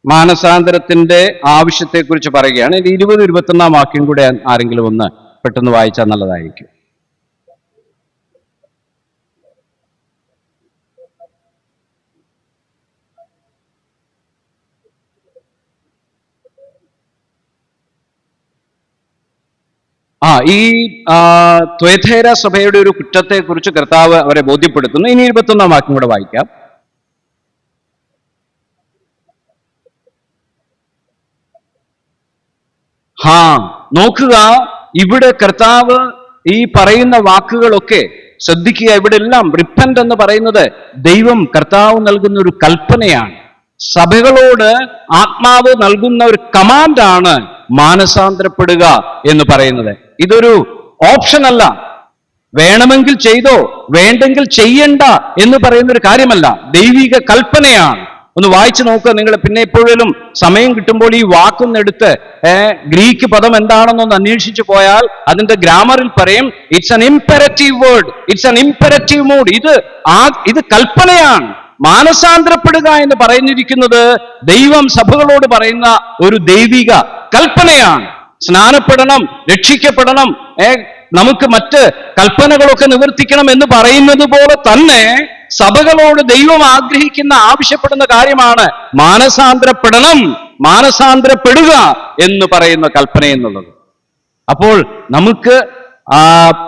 മാനസാന്തരത്തിന്റെ ആവശ്യത്തെക്കുറിച്ച് പറയുകയാണ്. 20-21 വാക്യം കൂടെ ആരെങ്കിലും ഒന്ന് പെട്ടെന്ന് വായിച്ചാൽ നല്ലതായിരിക്കും. ഈ ത്വയഥൈര സഭയുടെ ഒരു കുറ്റത്തെക്കുറിച്ച് കർത്താവ് അവരെ ബോധ്യപ്പെടുത്തുന്നു. ഇനി 21 വാക്യം കൂടെ വായിക്കാം. നോക്കുക, ഇവിടെ കർത്താവ് ഈ പറയുന്ന വാക്കുകളൊക്കെ ശ്രദ്ധിക്കുക. ഇവിടെ എല്ലാം റിപ്പന്റ് എന്ന് പറയുന്നത് ദൈവം കർത്താവ് നൽകുന്ന ഒരു കൽപ്പനയാണ്. സഭകളോട് ആത്മാവ് നൽകുന്ന ഒരു കമാൻഡാണ് മാനസാന്തരപ്പെടുക എന്ന് പറയുന്നത്. ഇതൊരു ഓപ്ഷൻ അല്ല. വേണമെങ്കിൽ ചെയ്തോ വേണ്ടെങ്കിൽ ചെയ്യണ്ട എന്ന് പറയുന്ന ഒരു കാര്യമല്ല, ദൈവിക കൽപ്പനയാണ്. ഒന്ന് വായിച്ചു നോക്കുക നിങ്ങൾ. പിന്നെ എപ്പോഴും സമയം കിട്ടുമ്പോൾ ഈ വാക്കൊന്നെടുത്ത് ഗ്രീക്ക് പദം എന്താണെന്നൊന്ന് അന്വേഷിച്ചു പോയാൽ അതിന്റെ ഗ്രാമറിൽ പറയും it's an imperative word, it's an imperative mood. ഇത് കൽപ്പനയാണ്. മാനസാന്തരപ്പെടുക എന്ന് പറഞ്ഞിരിക്കുന്നത് ദൈവം സഭകളോട് പറയുന്ന ഒരു ദൈവിക കൽപ്പനയാണ്. സ്നാനപ്പെടണം, രക്ഷിക്കപ്പെടണം, നമുക്ക് മറ്റ് കൽപ്പനകളൊക്കെ നിവർത്തിക്കണം എന്ന് പറയുന്നത് പോലെ തന്നെ സഭകളോട് ദൈവം ആഗ്രഹിക്കുന്ന, ആവശ്യപ്പെടുന്ന കാര്യമാണ് മാനസാന്തരപ്പെടണം, മാനസാന്തരപ്പെടുക എന്ന് പറയുന്ന കൽപ്പന എന്നുള്ളത്. അപ്പോൾ നമുക്ക്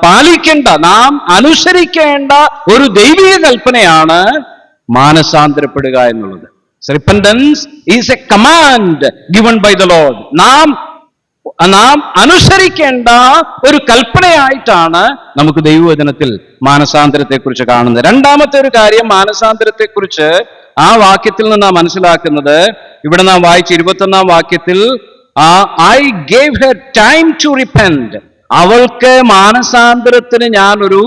പാലിക്കേണ്ട, നാം അനുസരിക്കേണ്ട ഒരു ദൈവിക കൽപ്പനയാണ് മാനസാന്തരപ്പെടുക എന്നുള്ളത്. Repentance is a command given by the Lord. നാം അനുസരിക്കേണ്ട ഒരു കൽപ്പനയായിട്ടാണ് നമുക്ക് ദൈവവചനത്തിൽ മാനസാന്തരത്തെക്കുറിച്ച് കാണുന്നത്. രണ്ടാമത്തെ ഒരു കാര്യം മാനസാന്തരത്തെക്കുറിച്ച് ആ വാക്യത്തിൽ നിന്ന് നാം മനസ്സിലാക്കുന്നത്, ഇവിടെ നാം വായിച്ച 21 വാക്യത്തിൽ I gave her time to repent. അവൾക്ക് മാനസാന്തരത്തിന് ഞാനൊരു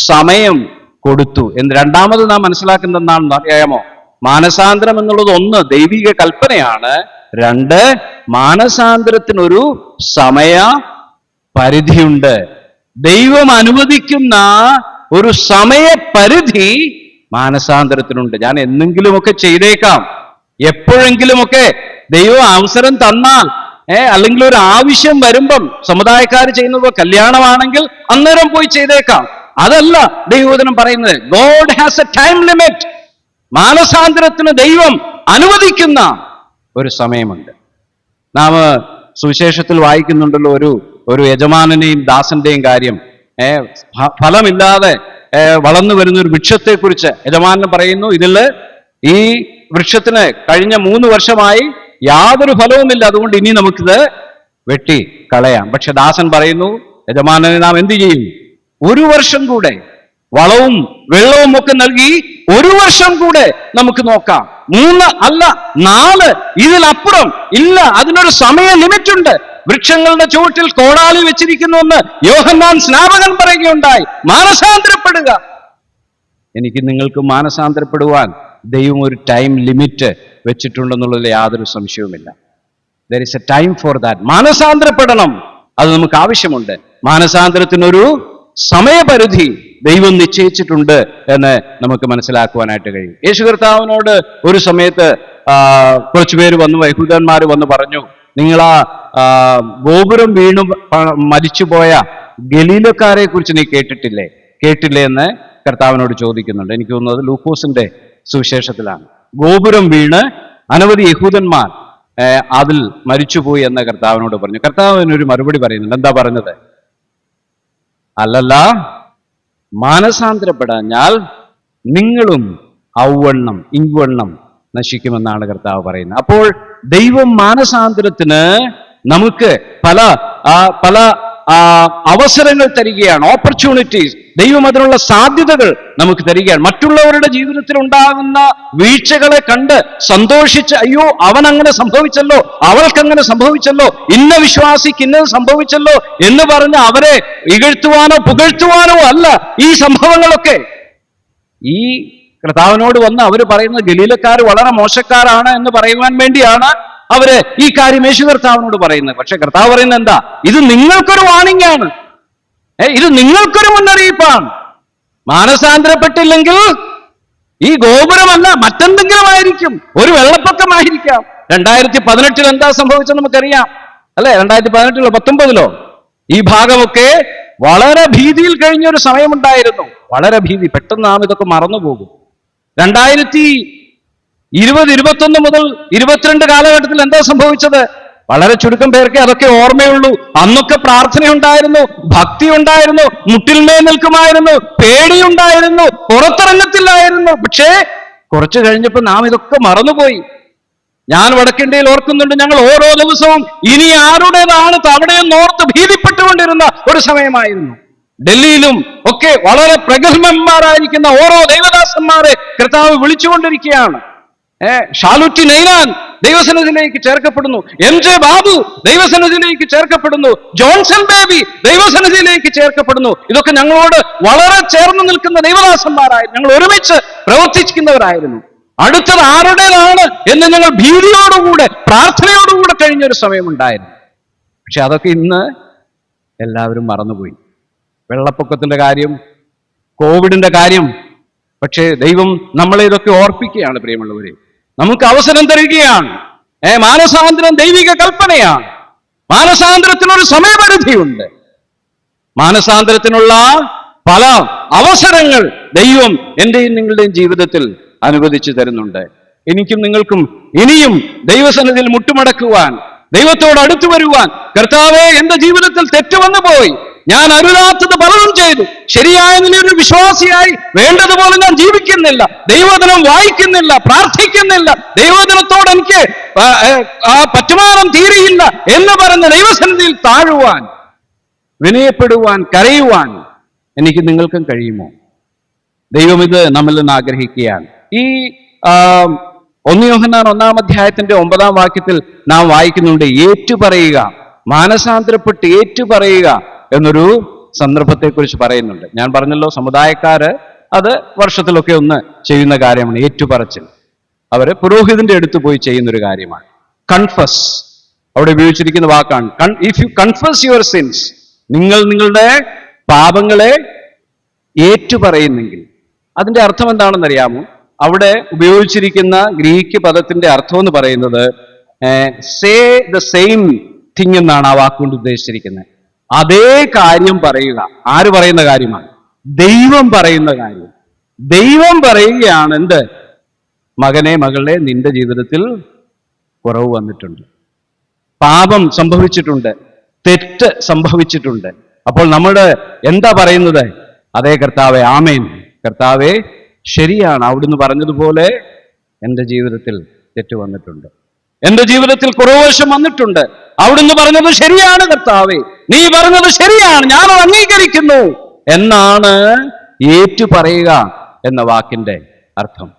സമയം കൊടുത്തു എന്ന്. രണ്ടാമത് നാം മനസ്സിലാക്കുന്നത് എന്താണെന്ന് അറിയാമോ? മാനസാന്തരം എന്നുള്ളത് ഒന്ന് ദൈവിക കൽപ്പനയാണ്, രണ്ട് മാനസാന്തരത്തിനൊരു സമയ പരിധിയുണ്ട്. ദൈവം അനുവദിക്കുന്ന ഒരു സമയപരിധി മാനസാന്തരത്തിനുണ്ട്. ഞാൻ എന്തെങ്കിലുമൊക്കെ ചെയ്തേക്കാം, എപ്പോഴെങ്കിലുമൊക്കെ ദൈവം അവസരം തന്നാൽ, അല്ലെങ്കിൽ ഒരു ആവശ്യം വരുമ്പം സമുദായക്കാർ ചെയ്യുന്നത് കല്യാണമാണെങ്കിൽ അന്നേരം പോയി ചെയ്തേക്കാം. അതല്ല ദൈവവചനം പറയുന്നത്. God has a time limit. മാനസാന്തരത്തിന് ദൈവം അനുവദിക്കുന്ന ഒരു സമയമുണ്ട്. നാം സുവിശേഷത്തിൽ വായിക്കുന്നുണ്ടല്ലോ ഒരു യജമാനനെയും ദാസന്റെയും കാര്യം. ഫലമില്ലാതെ വളർന്നു വരുന്ന ഒരു വൃക്ഷത്തെക്കുറിച്ച് യജമാനൻ പറയുന്നു, ഈ വൃക്ഷത്തിന് കഴിഞ്ഞ 3 വർഷമായി യാതൊരു ഫലവുമില്ല, അതുകൊണ്ട് ഇനി നമുക്കിത് വെട്ടി കളയാം. പക്ഷെ ദാസൻ പറയുന്നു, യജമാനനെ നാം എന്ത് ചെയ്യും? 1 വർഷം കൂടെ വളവും വെള്ളവും ഒക്കെ നൽകി 1 വർഷം കൂടെ നമുക്ക് നോക്കാം. 3 അല്ല 4, ഇതിലപ്പുറം ഇല്ല. അതിനൊരു സമയ ലിമിറ്റ് ഉണ്ട്. വൃക്ഷങ്ങളുടെ ചുവട്ടിൽ കോടാലി വെച്ചിരിക്കുന്നുവെന്ന് യോഹന്നാൻ സ്നാപകൻ പറയുകയുണ്ടായി. മാനസാന്തരപ്പെടുക. എനിക്ക് നിങ്ങൾക്ക് മാനസാന്തരപ്പെടുവാൻ ദൈവം ഒരു ടൈം ലിമിറ്റ് വെച്ചിട്ടുണ്ടെന്നുള്ളതിൽ യാതൊരു സംശയവുമില്ല. There is a time for that. മാനസാന്തരപ്പെടണം, അത് നമുക്ക് ആവശ്യമുണ്ട്. മാനസാന്തരത്തിനൊരു സമയപരിധി ദൈവം നിശ്ചയിച്ചിട്ടുണ്ട് എന്ന് നമുക്ക് മനസ്സിലാക്കുവാനായിട്ട് കഴിയും. യേശു കർത്താവിനോട് ഒരു സമയത്ത് കുറച്ചുപേര് വന്നു, യഹൂദന്മാർ വന്ന് പറഞ്ഞു, നിങ്ങൾ ഗോപുരം വീണു മരിച്ചുപോയ ഗലീലക്കാരെ കുറിച്ച് നീ കേട്ടില്ലേ എന്ന് കർത്താവിനോട് ചോദിക്കുന്നുണ്ട്. എനിക്ക് തോന്നുന്നത് ലൂക്കോസിന്റെ സുവിശേഷത്തിലാണ്. ഗോപുരം വീണ് അനവധി യഹൂദന്മാർ അതിൽ മരിച്ചുപോയി എന്ന് കർത്താവിനോട് പറഞ്ഞു. കർത്താവിനൊരു മറുപടി പറയുന്നുണ്ട്. എന്താ പറഞ്ഞത്? അല്ലല്ല, മാനസാന്തരപ്പെടാഞ്ഞാൽ നിങ്ങളും ഇവണ്ണം നശിക്കുമെന്നാണ് കർത്താവ് പറയുന്നത്. അപ്പോൾ ദൈവം മാനസാന്തരത്തിന് നമുക്ക് പല അവസരങ്ങൾ തരികയാണ്, ഓപ്പർച്യൂണിറ്റീസ്. ദൈവം അതിനുള്ള സാധ്യതകൾ നമുക്ക് തരികയാണ്. മറ്റുള്ളവരുടെ ജീവിതത്തിൽ ഉണ്ടാകുന്ന വീഴ്ചകളെ കണ്ട് സന്തോഷിച്ച്, അയ്യോ അവൻ അങ്ങനെ സംഭവിച്ചല്ലോ, അവൾക്കങ്ങനെ സംഭവിച്ചല്ലോ, ഇന്ന വിശ്വാസിക്ക് ഇന്നത് സംഭവിച്ചല്ലോ എന്ന് പറഞ്ഞ് അവരെ ഇകഴ്ത്തുവാനോ പുകഴ്ത്തുവാനോ അല്ല ഈ സംഭവങ്ങളൊക്കെ. ഈ കർത്താവിനോട് വന്ന് അവർ പറയുന്നത് ഗലീലക്കാർ വളരെ മോശക്കാരാണ് എന്ന് പറയുവാൻ വേണ്ടിയാണ് അവര് ഈ കാര്യം യേശു കർത്താവിനോട് പറയുന്നത്. പക്ഷെ കർത്താവ് പറയുന്നത് എന്താ? ഇത് നിങ്ങൾക്കൊരു വാണിംഗ് ആണ്, ഇത് നിങ്ങൾക്കൊരു മുന്നറിയിപ്പാണ്. മാനസാന്തരപ്പെട്ടില്ലെങ്കിൽ ഈ ഗോപുരമല്ല മറ്റെന്തെങ്കിലും ആയിരിക്കും, ഒരു വെള്ളപ്പൊക്കമായിരിക്കാം. 2018 എന്താ സംഭവിച്ചത് നമുക്കറിയാം അല്ലെ? 2018 19 ഈ ഭാഗമൊക്കെ വളരെ ഭീതിയിൽ കഴിഞ്ഞൊരു സമയമുണ്ടായിരുന്നു. വളരെ ഭീതി. പെട്ടെന്ന് നാം ഇതൊക്കെ മറന്നുപോകും. 2020, 21 മുതൽ 22 കാലഘട്ടത്തിൽ എന്താ സംഭവിച്ചത്? വളരെ ചുരുക്കം പേർക്ക് അതൊക്കെ ഓർമ്മയുള്ളൂ. അന്നൊക്കെ പ്രാർത്ഥനയുണ്ടായിരുന്നു, ഭക്തി ഉണ്ടായിരുന്നു, മുട്ടിൽമേൽ നിൽക്കുമായിരുന്നു, പേടിയുണ്ടായിരുന്നു, പുറത്തിറങ്ങത്തില്ലായിരുന്നു. പക്ഷേ കുറച്ചു കഴിഞ്ഞപ്പോൾ നാം ഇതൊക്കെ മറന്നുപോയി. ഞാൻ വടക്കിന്ത്യയിൽ ഓർക്കുന്നുണ്ട്, ഞങ്ങൾ ഓരോ ദിവസവും ഇനി ആരുടേതാണ് അവിടെയെന്ന് ഓർത്ത് ഭീതിപ്പെട്ടുകൊണ്ടിരുന്ന ഒരു സമയമായിരുന്നു. ഡൽഹിയിലും ഒക്കെ വളരെ പ്രഗത്ഭന്മാരായിരിക്കുന്ന ഓരോ ദൈവദാസന്മാരെ കർത്താവ് വിളിച്ചുകൊണ്ടിരിക്കുകയാണ്. ഷാലുറ്റി നൈനാൻ ദൈവസന്നിധിയിലേക്ക് ചേർക്കപ്പെടുന്നു, MJ ബാബു ദൈവസന്നിധിയിലേക്ക് ചേർക്കപ്പെടുന്നു, ജോൺസൺ ബേബി ദൈവസന്നിധിയിലേക്ക് ചേർക്കപ്പെടുന്നു. ഇതൊക്കെ ഞങ്ങളോട് വളരെ ചേർന്ന് നിൽക്കുന്ന ദൈവദാസന്മാരായിരുന്നു. ഞങ്ങൾ ഒരുമിച്ച് പ്രവർത്തിക്കുന്നവരായിരുന്നു. അടുത്തത് ആരുടേതാണ് എന്ന് ഞങ്ങൾ ഭീതിയോടുകൂടെ പ്രാർത്ഥനയോടുകൂടെ കഴിഞ്ഞൊരു സമയമുണ്ടായിരുന്നു. പക്ഷെ അതൊക്കെ ഇന്ന് എല്ലാവരും മറന്നുപോയി. വെള്ളപ്പൊക്കത്തിന്റെ കാര്യം, കോവിഡിന്റെ കാര്യം. പക്ഷേ ദൈവം നമ്മളെ ഇതൊക്കെ ഓർപ്പിക്കുകയാണ് പ്രിയമുള്ളവരെ. നമുക്ക് അവസരം തരികയാണ്. മാനസാന്തരം ദൈവിക കൽപ്പനയാണ്. മാനസാന്തരത്തിനൊരു സമയപരിധിയുണ്ട്. മാനസാന്തരത്തിനുള്ള പല അവസരങ്ങൾ ദൈവം എന്റെയും നിങ്ങളുടെയും ജീവിതത്തിൽ അനുവദിച്ചു തരുന്നുണ്ട്. എനിക്കും നിങ്ങൾക്കും ഇനിയും ദൈവസന്നിധിയിൽ മുട്ടുമടക്കുവാൻ, ദൈവത്തോട് അടുത്തു വരുവാൻ. കർത്താവേ, എന്റെ ജീവിതത്തിൽ തെറ്റ് വന്നു പോയി, ഞാൻ അരുതാത്തത് പലതും ചെയ്തു, ശരിയായ നിലയൊരു വിശ്വാസിയായി വേണ്ടതുപോലെ ഞാൻ ജീവിക്കുന്നില്ല, ദൈവവചനം വായിക്കുന്നില്ല, പ്രാർത്ഥിക്കുന്നില്ല, ദൈവവചനത്തോട് എനിക്ക് പറ്റുമാനം തീരെയില്ല എന്ന് പറഞ്ഞ് ദൈവസന്നിധിയിൽ താഴുവാൻ, വിനയപ്പെടുവാൻ, കരയുവാൻ എനിക്ക് നിങ്ങൾക്കും കഴിയുമോ? ദൈവം ഇത് നമ്മിൽ നിന്ന് ആഗ്രഹിക്കുകയാണ്. ഈ 1 യോഹന്നാൻ 1-ാം അധ്യായത്തിന്റെ 9-ാം വാക്യത്തിൽ നാം വായിക്കുന്നുണ്ട്, ഏറ്റുപറയുക, മാനസാന്തരപ്പെട്ട് ഏറ്റുപറയുക എന്നൊരു സന്ദർഭത്തെക്കുറിച്ച് പറയുന്നുണ്ട്. ഞാൻ പറഞ്ഞല്ലോ, സമുദായക്കാര് അത് വർഷത്തിലൊക്കെ ഒന്ന് ചെയ്യുന്ന കാര്യമാണ് ഏറ്റുപറച്ചിൽ. അവര് പുരോഹിതന്റെ അടുത്ത് പോയി ചെയ്യുന്നൊരു കാര്യമാണ്. കൺഫസ് അവിടെ ഉപയോഗിച്ചിരിക്കുന്ന വാക്കാണ്. If you confess your since, നിങ്ങൾ നിങ്ങളുടെ പാപങ്ങളെ ഏറ്റുപറയുന്നെങ്കിൽ. അതിന്റെ അർത്ഥം എന്താണെന്ന് അറിയാമോ? അവിടെ ഉപയോഗിച്ചിരിക്കുന്ന ഗ്രീക്ക് പദത്തിന്റെ അർത്ഥം എന്ന് പറയുന്നത് സേ ദ സെയിം തിങ് എന്നാണ് ആ വാക്കുകൊണ്ട് ഉദ്ദേശിച്ചിരിക്കുന്നത്. അതേ കാര്യം പറയുക. ആര് പറയുന്ന കാര്യമാണ്? ദൈവം പറയുന്ന കാര്യം. ദൈവം പറയുകയാണ്, എന്ത്? മകനെ, മകളെ, നിന്റെ ജീവിതത്തിൽ കുറവ് വന്നിട്ടുണ്ട്, പാപം സംഭവിച്ചിട്ടുണ്ട്, തെറ്റ് സംഭവിച്ചിട്ടുണ്ട്. അപ്പോൾ നമ്മൾ എന്താ പറയുന്നത്? അതേ കർത്താവേ, ആമേൻ, കർത്താവേ ശരിയാണ്, അവിടുന്ന് പറഞ്ഞതുപോലെ എൻ്റെ ജീവിതത്തിൽ തെറ്റ് വന്നിട്ടുണ്ട്, എൻ്റെ ജീവിതത്തിൽ കുറവശം വന്നിട്ടുണ്ട്, അവിടുന്ന് പറഞ്ഞത് ശരിയാണ് കർത്താവേ, നീ പറഞ്ഞത് ശരിയാണ്, ഞാൻ അംഗീകരിക്കുന്നു എന്നാണ് ഏറ്റുപറയുക എന്ന വാക്കിന്റെ അർത്ഥം.